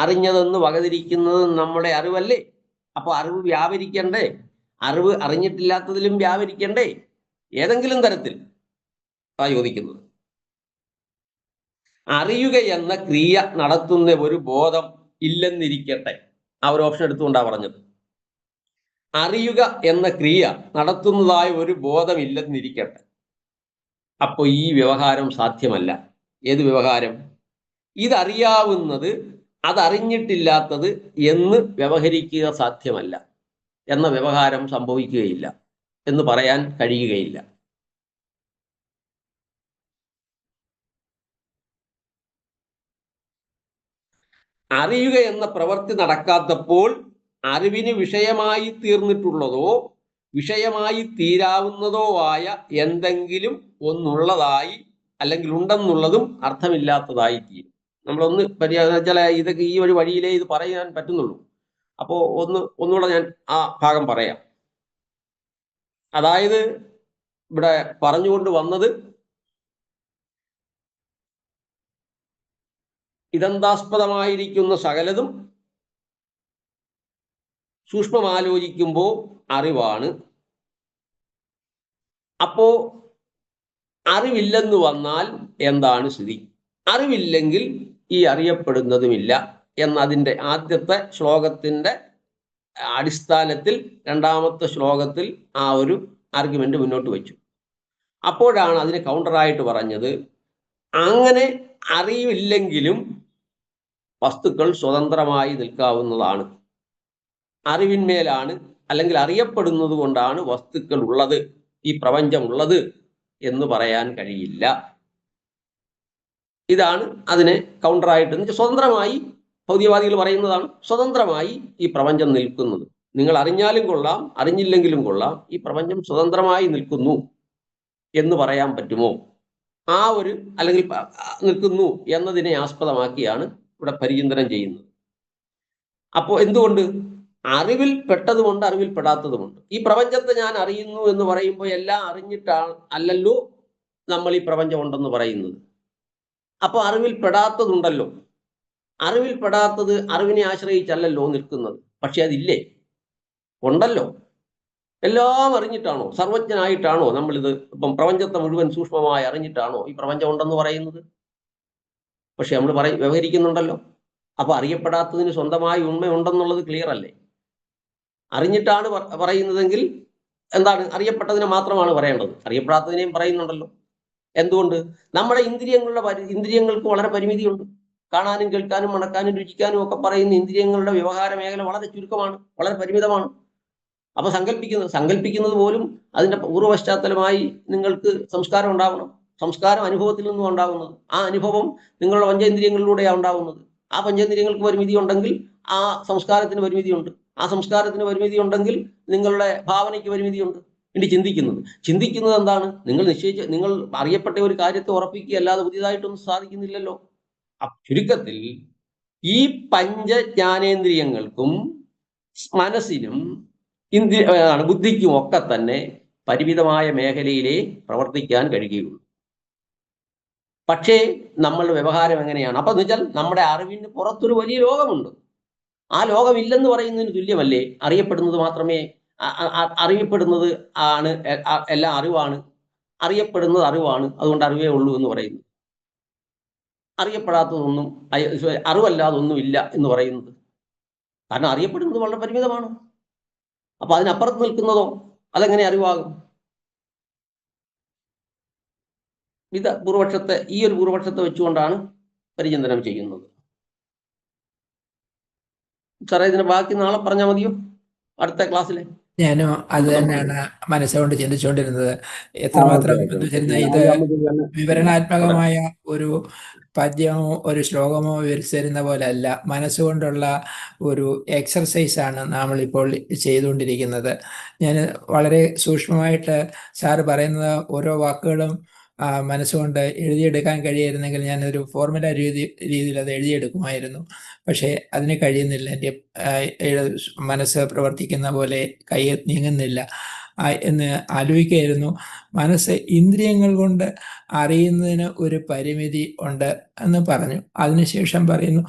അറിഞ്ഞതെന്ന് വകതിരിക്കുന്നതും നമ്മുടെ അറിവല്ലേ. അപ്പൊ അറിവ് വ്യാപരിക്കണ്ടേ? അറിവ് അറിഞ്ഞിട്ടില്ലാത്തതിലും വ്യാപരിക്കണ്ടേ? ഏതെങ്കിലും തരത്തിൽ ചോദിക്കുന്നത്. അറിയുക എന്ന ക്രിയ നടത്തുന്ന ഒരു ബോധം ഇല്ലെന്നിരിക്കട്ടെ, ആ ഒരു ഓപ്ഷൻ എടുത്തുകൊണ്ടാണ് പറഞ്ഞത്. അറിയുക എന്ന ക്രിയ നടത്തുന്നതായ ഒരു ബോധം ഇല്ലെന്നിരിക്കട്ടെ, അപ്പോൾ ഈ വ്യവഹാരം സാധ്യമല്ല. ഏത് വ്യവഹാരം? ഇതറിയാവുന്നത് അതറിഞ്ഞിട്ടില്ലാത്തത് എന്ന് വ്യവഹരിക്കുക സാധ്യമല്ല, എന്ന വ്യവഹാരം സംഭവിക്കുകയില്ല എന്ന് പറയാൻ കഴിയുകയില്ല. അറിയുക എന്ന പ്രവൃത്തി നടക്കാത്തപ്പോൾ അറിവിന് വിഷയമായി തീർന്നിട്ടുള്ളതോ വിഷയമായി തീരാവുന്നതോ ആയ എന്തെങ്കിലും ഒന്നുള്ളതായി അല്ലെങ്കിൽ ഉണ്ടെന്നുള്ളതും അർത്ഥമില്ലാത്തതായി തീരും. നമ്മളൊന്ന് വെച്ചാൽ ഇതൊക്കെ ഈ ഒരു വഴിയിലേ ഇത് പറയാൻ പറ്റുന്നുള്ളൂ. അപ്പോൾ ഒന്നുകൂടെ ഞാൻ ആ ഭാഗം പറയാം. അതായത് ഇവിടെ പറഞ്ഞുകൊണ്ട് വന്നത് ഇതന്താസ്പദമായിരിക്കുന്ന സകലതും സൂക്ഷ്മമാലോചിക്കുമ്പോൾ അറിവാണ്. അപ്പോ അറിവില്ലെന്ന് വന്നാൽ എന്താണ് സ്ഥിതി? അറിവില്ലെങ്കിൽ ഈ അറിയപ്പെടുന്നതുമില്ല എന്നതിൻ്റെ ആദ്യത്തെ ശ്ലോകത്തിൻ്റെ അടിസ്ഥാനത്തിൽ രണ്ടാമത്തെ ശ്ലോകത്തിൽ ആ ഒരു ആർഗ്യുമെന്റ് മുന്നോട്ട് വെച്ചു. അപ്പോഴാണ് അതിന് കൗണ്ടറായിട്ട് പറഞ്ഞത്, അങ്ങനെ അറിവില്ലെങ്കിലും വസ്തുക്കൾ സ്വതന്ത്രമായി നിൽക്കാവുന്നതാണ്. അറിവിന്മേലാണ് അല്ലെങ്കിൽ അറിയപ്പെടുന്നത് കൊണ്ടാണ് വസ്തുക്കൾ ഉള്ളത്, ഈ പ്രപഞ്ചം ഉള്ളത് എന്ന് പറയാൻ കഴിയില്ല. ഇതാണ് അതിനെ കൗണ്ടറായിട്ട് സ്വതന്ത്രമായി ഭൗതികവാദികൾ പറയുന്നതാണ്. സ്വതന്ത്രമായി ഈ പ്രപഞ്ചം നിൽക്കുന്നത്, നിങ്ങൾ അറിഞ്ഞാലും കൊള്ളാം അറിഞ്ഞില്ലെങ്കിലും കൊള്ളാം, ഈ പ്രപഞ്ചം സ്വതന്ത്രമായി നിൽക്കുന്നു എന്ന് പറയാൻ പറ്റുമോ? ആ ഒരു അല്ലെങ്കിൽ നിൽക്കുന്നു എന്നതിനെ ആസ്പദമാക്കിയാണ് ഇവിടെ പരിചിന്തനം ചെയ്യുന്നത്. അപ്പോൾ എന്തുകൊണ്ട്? അറിവിൽ പെട്ടതുമുണ്ട്, അറിവിൽ പെടാത്തതുമുണ്ട്. ഈ പ്രപഞ്ചത്തെ ഞാൻ അറിയുന്നു എന്ന് പറയുമ്പോൾ എല്ലാം അറിഞ്ഞിട്ടാണ് അല്ലല്ലോ നമ്മൾ ഈ പ്രപഞ്ചം ഉണ്ടെന്ന് പറയുന്നത്. അപ്പോൾ അറിവിൽ പെടാത്തതുണ്ടല്ലോ. അറിവിൽ പെടാത്തത് അറിവിനെ ആശ്രയിച്ചല്ലല്ലോ നിൽക്കുന്നത്. പക്ഷെ അതില്ലേ, ഉണ്ടല്ലോ. എല്ലാം അറിഞ്ഞിട്ടാണോ, സർവജ്ഞനായിട്ടാണോ നമ്മളിത് ഇപ്പം പ്രപഞ്ചത്തെ മുഴുവൻ സൂക്ഷ്മമായി അറിഞ്ഞിട്ടാണോ ഈ പ്രപഞ്ചം ഉണ്ടെന്ന് പറയുന്നത്? പക്ഷെ നമ്മൾ വ്യവഹരിക്കുന്നുണ്ടല്ലോ. അപ്പൊ അറിയപ്പെടാത്തതിന് സ്വന്തമായി ഉണ്മയുണ്ടെന്നുള്ളത് ക്ലിയർ അല്ലേ? അറിഞ്ഞിട്ടാണ് പറയുന്നതെങ്കിൽ എന്താണ്? അറിയപ്പെട്ടതിനെ മാത്രമാണ് പറയേണ്ടത്, അറിയപ്പെടാത്തതിനെയും പറയുന്നുണ്ടല്ലോ. എന്തുകൊണ്ട്? നമ്മുടെ ഇന്ദ്രിയങ്ങൾക്ക് വളരെ പരിമിതിയുണ്ട്. കാണാനും കേൾക്കാനും മണക്കാനും രുചിക്കാനും ഒക്കെ പറയുന്ന ഇന്ദ്രിയങ്ങളുടെ വ്യവഹാര മേഖല വളരെ ചുരുക്കമാണ്, വളരെ പരിമിതമാണ്. അപ്പൊ സങ്കല്പിക്കുന്നത് പോലും അതിന്റെ പൂർവ്വ പശ്ചാത്തലമായി നിങ്ങൾക്ക് സംസ്കാരം ഉണ്ടാവണം. സംസ്കാരം അനുഭവത്തിൽ നിന്നും ഉണ്ടാകുന്നത്. ആ അനുഭവം നിങ്ങളുടെ പഞ്ചേന്ദ്രിയങ്ങളിലൂടെയാണ് ഉണ്ടാകുന്നത്. ആ പഞ്ചേന്ദ്രിയങ്ങൾക്ക് പരിമിതി ഉണ്ടെങ്കിൽ ആ സംസ്കാരത്തിന് പരിമിതിയുണ്ട്. ആ സംസ്കാരത്തിന് പരിമിതി ഉണ്ടെങ്കിൽ നിങ്ങളുടെ ഭാവനയ്ക്ക് പരിമിതിയുണ്ട്. ഇനി ചിന്തിക്കുന്നത് എന്താണ്? നിങ്ങൾ അറിയപ്പെട്ട ഒരു കാര്യത്തെ ഉറപ്പിക്കുക അല്ലാതെ പുതിയതായിട്ടൊന്നും സാധിക്കുന്നില്ലല്ലോ. ചുരുക്കത്തിൽ ഈ പഞ്ചജ്ഞാനേന്ദ്രിയങ്ങൾക്കും മനസ്സിനും ബുദ്ധിക്കും ഒക്കെ തന്നെ പരിമിതമായ മേഖലയിലേ പ്രവർത്തിക്കാൻ കഴിയുകയുള്ളൂ. പക്ഷേ നമ്മളുടെ വ്യവഹാരം എങ്ങനെയാണ്? അപ്പൊ എന്ന് വെച്ചാൽ നമ്മുടെ അറിവിന് പുറത്തൊരു വലിയ ലോകമുണ്ട്. ആ ലോകമില്ലെന്ന് പറയുന്നതിന് തുല്യമല്ലേ അറിയപ്പെടുന്നത് മാത്രമേ അറിയപ്പെടുന്നത് ആണ്, എല്ലാം അറിവാണ്, അറിയപ്പെടുന്നത് അറിവാണ്, അതുകൊണ്ട് അറിവേ ഉള്ളൂ എന്ന് പറയുന്നു. അറിയപ്പെടാത്തതൊന്നും അറിവല്ലാതൊന്നും ഇല്ല എന്ന് പറയുന്നത്. കാരണം അറിയപ്പെടുന്നത് വളരെ പരിമിതമാണ്. അപ്പൊ അതിനപ്പുറത്ത് നിൽക്കുന്നതോ അതെങ്ങനെ അറിവാകും? ഇത് ഈ ഒരു പൂർവപക്ഷത്തെ വെച്ചുകൊണ്ടാണ് പരിചിന്തനം ചെയ്യുന്നത്. സാറേ, ഇതിന്റെ ബാക്കി നാളെ പറഞ്ഞാൽ മതിയോ? അടുത്ത ക്ലാസ്സിലെ ഞാനും അത് തന്നെയാണ് മനസ്സുകൊണ്ട് ചിന്തിച്ചുകൊണ്ടിരുന്നത്. എത്രമാത്രം ഇത് വിവരണാത്മകമായ ഒരു പദ്യമോ ഒരു ശ്ലോകമോ വിവരിച്ചു തരുന്ന പോലെ അല്ല, മനസ്സുകൊണ്ടുള്ള ഒരു എക്സർസൈസാണ് നമ്മളിപ്പോൾ ചെയ്തുകൊണ്ടിരിക്കുന്നത്. ഞാൻ വളരെ സൂക്ഷ്മമായിട്ട് സാറ് പറയുന്ന ഓരോ വാക്കുകളും മനസ്സുകൊണ്ട് എഴുതിയെടുക്കാൻ കഴിയായിരുന്നെങ്കിൽ ഞാനൊരു ഫോർമുല രീതിയിൽ അത് എഴുതിയെടുക്കുമായിരുന്നു. പക്ഷേ അതിന് കഴിയുന്നില്ല. എൻ്റെ മനസ്സ് പ്രവർത്തിക്കുന്ന പോലെ കൈ നീങ്ങുന്നില്ല എന്ന് ആലോചിക്കുകയായിരുന്നു. മനസ്സ് ഇന്ദ്രിയങ്ങൾ കൊണ്ട് അറിയുന്നതിന് ഒരു പരിമിതി ഉണ്ട് എന്ന് പറഞ്ഞു. അതിനുശേഷം പറയുന്നു,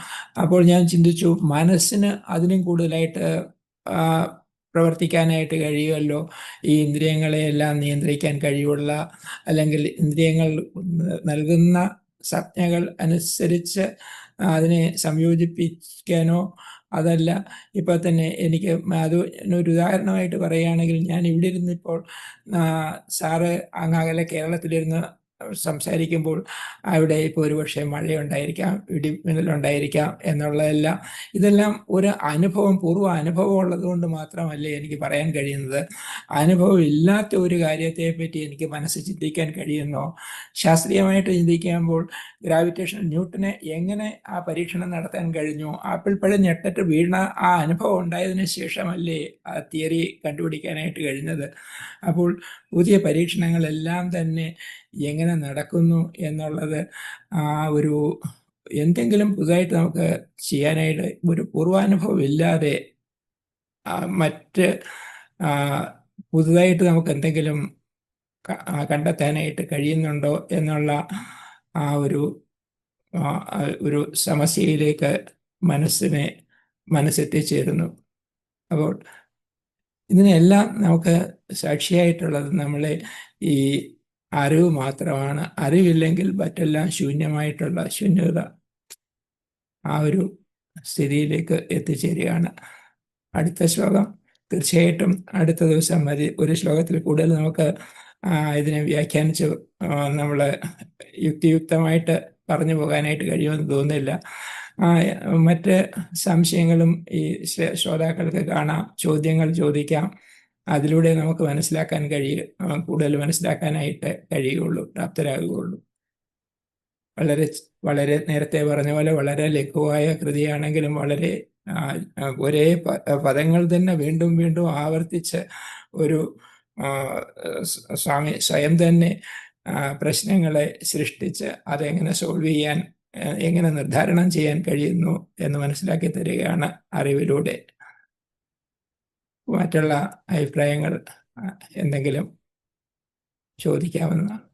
അപ്പോൾ ഞാൻ ചിന്തിച്ചു, മനസ്സിന് അതിനും കൂടുതലായിട്ട് പ്രവർത്തിക്കാനായിട്ട് കഴിയുമല്ലോ. ഈ ഇന്ദ്രിയങ്ങളെയെല്ലാം നിയന്ത്രിക്കാൻ കഴിവുള്ള, അല്ലെങ്കിൽ ഇന്ദ്രിയങ്ങൾ നൽകുന്ന സംജ്ഞകൾ അനുസരിച്ച് അതിനെ സംയോജിപ്പിക്കാനോ, അതല്ല ഇപ്പോൾ തന്നെ എനിക്ക് ഒരു ഉദാഹരണമായിട്ട് പറയുകയാണെങ്കിൽ, ഞാൻ ഇവിടെ ഇരുന്നിപ്പോൾ സാറ് അങ്ങ് അകലെ കേരളത്തിലിരുന്ന് സംസാരിക്കുമ്പോൾ അവിടെ ഇപ്പോൾ ഒരുപക്ഷെ മഴയുണ്ടായിരിക്കാം, ഇടിമിന്നലുണ്ടായിരിക്കാം ഇതെല്ലാം ഒരു അനുഭവം, പൂർവ്വ അനുഭവം ഉള്ളത് കൊണ്ട് മാത്രമല്ലേ എനിക്ക് പറയാൻ കഴിയുന്നത്. അനുഭവം ഇല്ലാത്ത ഒരു കാര്യത്തെപ്പറ്റി എനിക്ക് മനസ്സ് ചിന്തിക്കാൻ കഴിയുന്നോ? ശാസ്ത്രീയമായിട്ട് ചിന്തിക്കുമ്പോൾ ഗ്രാവിറ്റേഷൻ, ന്യൂട്ടന് എങ്ങനെ ആ പരീക്ഷണം നടത്താൻ കഴിഞ്ഞു? ആപ്പിൾ പഴം ഞെട്ടിട്ട് വീണ ആ അനുഭവം ഉണ്ടായതിനു ശേഷമല്ലേ ആ തിയറി കണ്ടുപിടിക്കാനായിട്ട് കഴിഞ്ഞത്. അപ്പോൾ പുതിയ പരീക്ഷണങ്ങളെല്ലാം തന്നെ എങ്ങനെ നടക്കുന്നു എന്നുള്ളത് ഒരു എന്തെങ്കിലും പുതുതായിട്ട് നമുക്ക് ചെയ്യാനായിട്ട് ഒരു പൂർവാനുഭവം ഇല്ലാതെ മറ്റ് പുതുതായിട്ട് നമുക്ക് എന്തെങ്കിലും കണ്ടെത്താനായിട്ട് കഴിയുന്നുണ്ടോ എന്നുള്ള ഒരു സമസ്യയിലേക്ക് മനസ്സെത്തിച്ചേരുന്നു. അപ്പോൾ ഇതിനെല്ലാം നമുക്ക് സാക്ഷിയായിട്ടുള്ളത് നമ്മളെ ഈ അറിവ് മാത്രമാണ്. അറിവില്ലെങ്കിൽ മറ്റെല്ലാം ശൂന്യമായിട്ടുള്ള ശൂന്യത, ആ ഒരു സ്ഥിതിയിലേക്ക് എത്തിച്ചേരുകയാണ്. അടുത്ത ശ്ലോകം തീർച്ചയായിട്ടും അടുത്ത ദിവസം മതി. ഒരു ശ്ലോകത്തിൽ കൂടുതൽ നമുക്ക് ഇതിനെ വ്യാഖ്യാനിച്ച് നമ്മൾ യുക്തിയുക്തമായിട്ട് പറഞ്ഞു പോകാനായിട്ട് കഴിയുമെന്ന് തോന്നുന്നില്ല. മറ്റ് സംശയങ്ങളും ഈ ശ്രോതാക്കൾക്ക് കാണാം, ചോദ്യങ്ങൾ ചോദിക്കാം. അതിലൂടെ നമുക്ക് കൂടുതൽ മനസ്സിലാക്കാനായിട്ട് കഴിയുകയുള്ളൂ, പ്രാപ്തരാകുകയുള്ളൂ. വളരെ നേരത്തെ പറഞ്ഞ പോലെ വളരെ ലഘുവായ കൃതിയാണെങ്കിലും വളരെ ഒരേ പദങ്ങൾ തന്നെ വീണ്ടും വീണ്ടും ആവർത്തിച്ച് ഒരു സ്വാമി സ്വയം തന്നെ പ്രശ്നങ്ങളെ സൃഷ്ടിച്ച് അതെങ്ങനെ സോൾവ് ചെയ്യാൻ, എങ്ങനെ നിർദ്ധാരണം ചെയ്യാൻ കഴിയുന്നു എന്ന് മനസ്സിലാക്കി തരികയാണ് അറിവിലൂടെ. മറ്റുള്ള അഭിപ്രായങ്ങൾ എന്തെങ്കിലും ചോദിക്കാവുന്നതാണ്.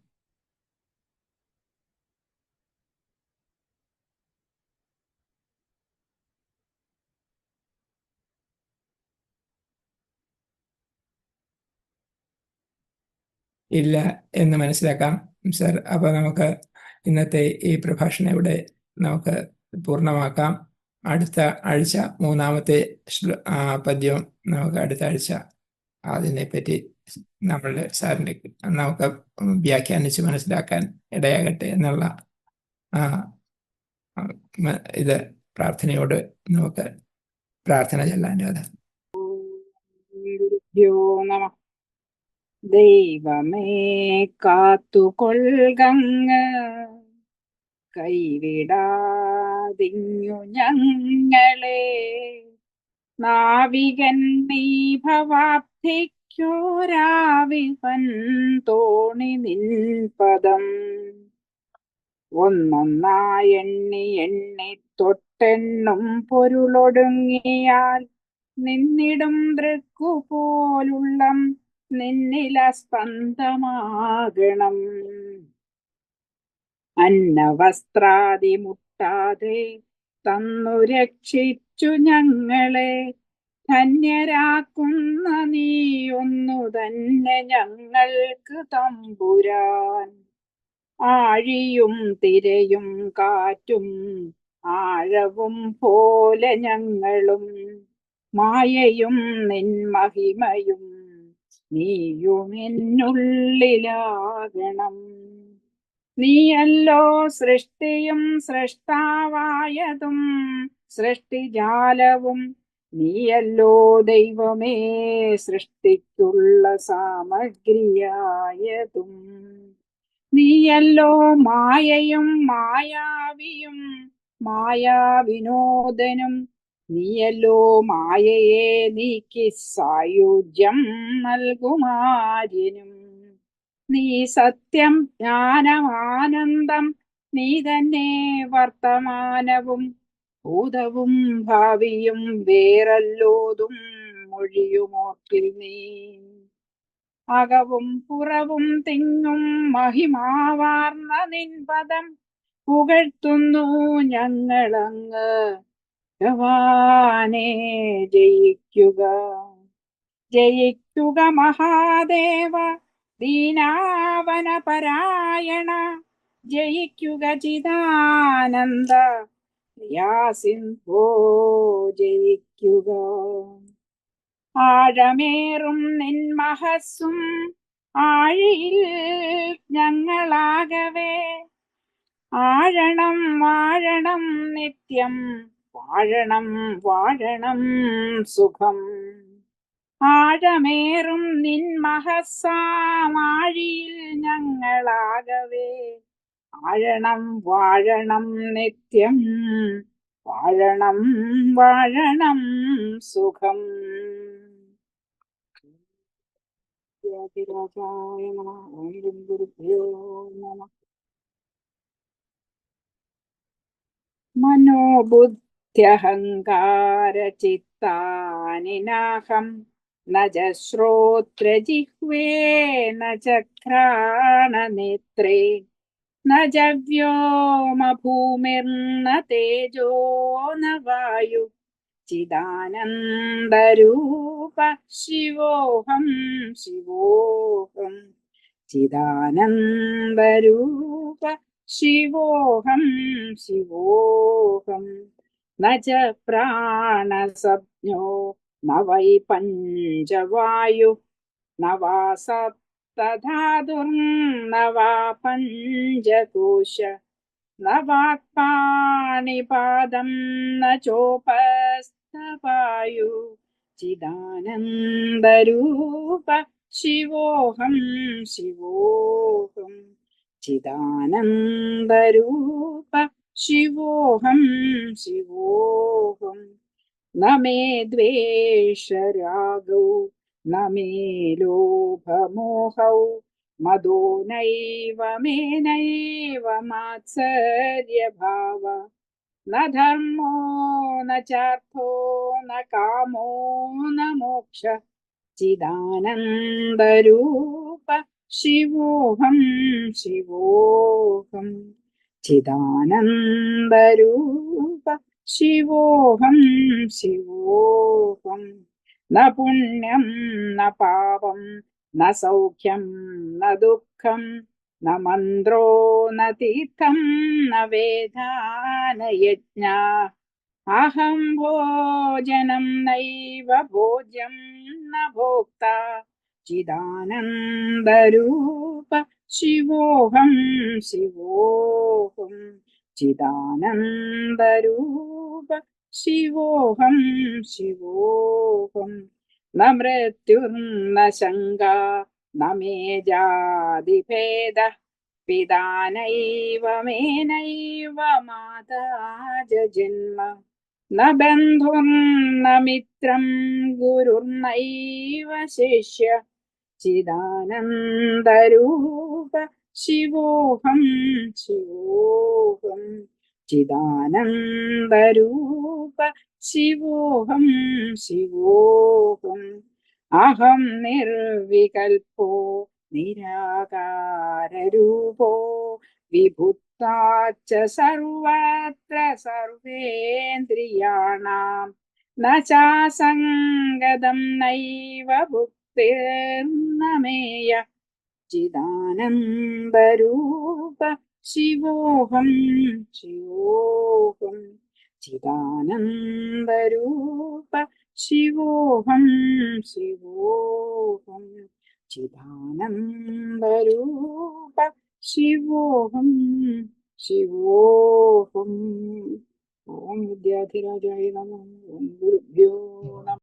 ഇല്ല എന്ന് മനസ്സിലാക്കാം സർ. അപ്പോൾ നമുക്ക് ഇന്നത്തെ ഈ പ്രഭാഷണം ഇവിടെ നമുക്ക് പൂർണ്ണമാക്കാം. അടുത്ത ആഴ്ച മൂന്നാമത്തെ പദ്യം നമുക്ക് അടുത്ത ആഴ്ച അതിനെപ്പറ്റി നമ്മളുടെ സാറിൻ്റെ നമുക്ക് വ്യാഖ്യാനിച്ച് മനസ്സിലാക്കാൻ ഇടയാകട്ടെ എന്നുള്ള ഇത് പ്രാർത്ഥനയോട് നമുക്ക് പ്രാർത്ഥന ചൊല്ലാൻ. ദൈവമേ കാത്തുകൊൾകങ്ങ്, കൈവിടാതിങ്ങു ഞങ്ങളെ. നാവികൻ നീ ഭവാബ്ധിക്കോരാവിവൻ തോണി നിൻ പദം. ഒന്നൊന്നായി എണ്ണി എണ്ണി തൊട്ടെണ്ണും പൊരുളൊടുങ്ങിയാൽ നിന്നിടും ദൃക്കുപോലുള്ളം നിന്നില സ്പന്ദമാകണം. അന്നവസ്ത്രാദി മുട്ടാതെ തന്നു രക്ഷിച്ചു ഞങ്ങളെ. ധന്യരാക്കുന്ന നീ ഒന്നു തന്നെ ഞങ്ങൾക്ക് തമ്പുരാൻ. ആഴിയും തിരയും കാറ്റും ആഴവും പോലെ ഞങ്ങളും, മായയും നിൻ മഹിമയും നീയുമെന്നുള്ളിലാകണം. നീയല്ലോ സൃഷ്ടിയും സൃഷ്ടാവായതും സൃഷ്ടിജാലവും. നീയല്ലോ ദൈവമേ സൃഷ്ടിക്കുള്ള സാമഗ്രിയായതും. നീയല്ലോ മായയും മായാവി ഭാവിയും മായാവിനോദനും നീയല്ലോ മായയെ നീക്കി സായുജ്യം നൽകുമാര്യനും. നീ സത്യം ജ്ഞാനമാനന്ദം നീ തന്നെ വർത്തമാനവും ഭൂതവും ഭാവിയും വേറല്ലോതും മൊഴിയുമോർക്കിൽ നീ. അകവും പുറവും തിങ്ങും മഹിമാവാർന്ന നിൻപദം പുകഴ്ത്തുന്നു ഞങ്ങളങ്ങ്. ഭഗവാനെ ജയിക്കുക ജയിക്കുക മഹാദേവ ദീനാവന പരായണ. ജയിക്കുക ചിദാനന്ദ ക്രിയാസിന്ധോ ജയിക്കുക. ആഴമേറും നിൻ മഹസ്സും ആഴിയിൽ ഞങ്ങളാകവേ ആഴണം വാഴണം നിത്യം വാഴണം വാഴണം സുഖം. ആഴമേറും നിൻ മഹസ്സാമാഴിയിൽ ഞങ്ങളാകവേ ആഴണം വാഴണം നിത്യം വാഴണം വാഴണം സുഖം. രാജായ നമഃ. ഓം ഗുരുഭ്യോ നമഃ. മനോബുദ്ധ്യഹങ്കാര ചിത്താനിനാഹം ന ച ശ്രോത്രജിഹ്വേ ന ചക്രാണനേത്രേ ന ച വ്യോമഭൂമിർന തേജോ ന വായു ചിദാനന്ദരൂപ ശിവോഹം ശിവോഹം. ചിദാനന്ദരൂപ ശിവോഹം ശിവോഹം. ന ച പ്രാണസപ്നോ ന വൈ പഞ്ചവായു ന വാ സപ്തധാതുർന വാ പഞ്ചകോശ ന വാക്പാണിപാദം ന ചോപസ്ഥവായു ചിദാനന്ദരൂപ ശിവോഹം ശിവോഹം. ചിദാനന്ദരൂപ ശിവോഹം ശിവോഹം. ന മേ ദ്വേഷരാഗൗ ന മേ ലോഭമോഹൗ മദോ നൈവ മേ നൈവ മാത്സര്യഭാവ. ന ധർമ്മോ ന ചാർത്ഥോ ന കാമോ ന മോക്ഷ ചിദാനന്ദരൂപ ശിവോഹം ശിവോഹം. ചിദാനന്ദരൂപ ശിവോഹം ശിവോഹം. ന പുണ്യം ന പാപം ന സൗഖ്യം ന ദുഃഖം ന മന്ത്രോ ന തീർത്ഥം ന വേദാന യജ്ഞ. അഹം ഭോജനം നൈവ ഭോജ്യം ന ഭോക്ത ചിദാനന്ദരൂപ ശിവോഹം ശിവോഹം. ചിദാനന്ദരൂപ ശിവോഹം ശിവോഹം. ന മൃത്യുർന ശങ്ക ന മേ ജാതിഭേദ പിതാ നൈവ മേ നൈവ മാതാ ച ജന്മ. ന ബന്ധുർന മിത്രം ഗുരുർനൈവ ശിഷ്യ ചിദാനന്ദരൂപ ശിവോഹം ശിവോഹം. ചിദാനന്ദരൂപ ശിവോഹം ശിവോഹം. അഹം നിർവികൽപോ നിരാകാരരൂപോ വിഭുത്താച്ച സർവത്ര സർവേന്ദ്രിയാണാം ന ചാസംഗതം നൈവ ഭുക്തിർന മേയ ചിദാനന്ദരൂപ ശിവോഹം ശിവോഹം. ചിദാനന്ദരൂപ ശിവോഹം ശിവോഹം. ചിദാനന്ദരൂപ ശിവോഹം ശിവോഹം. ഓം വിദ്യാധിരാജായ നമഃ. ഓം ഗുരുഭ്യോ നമഃ.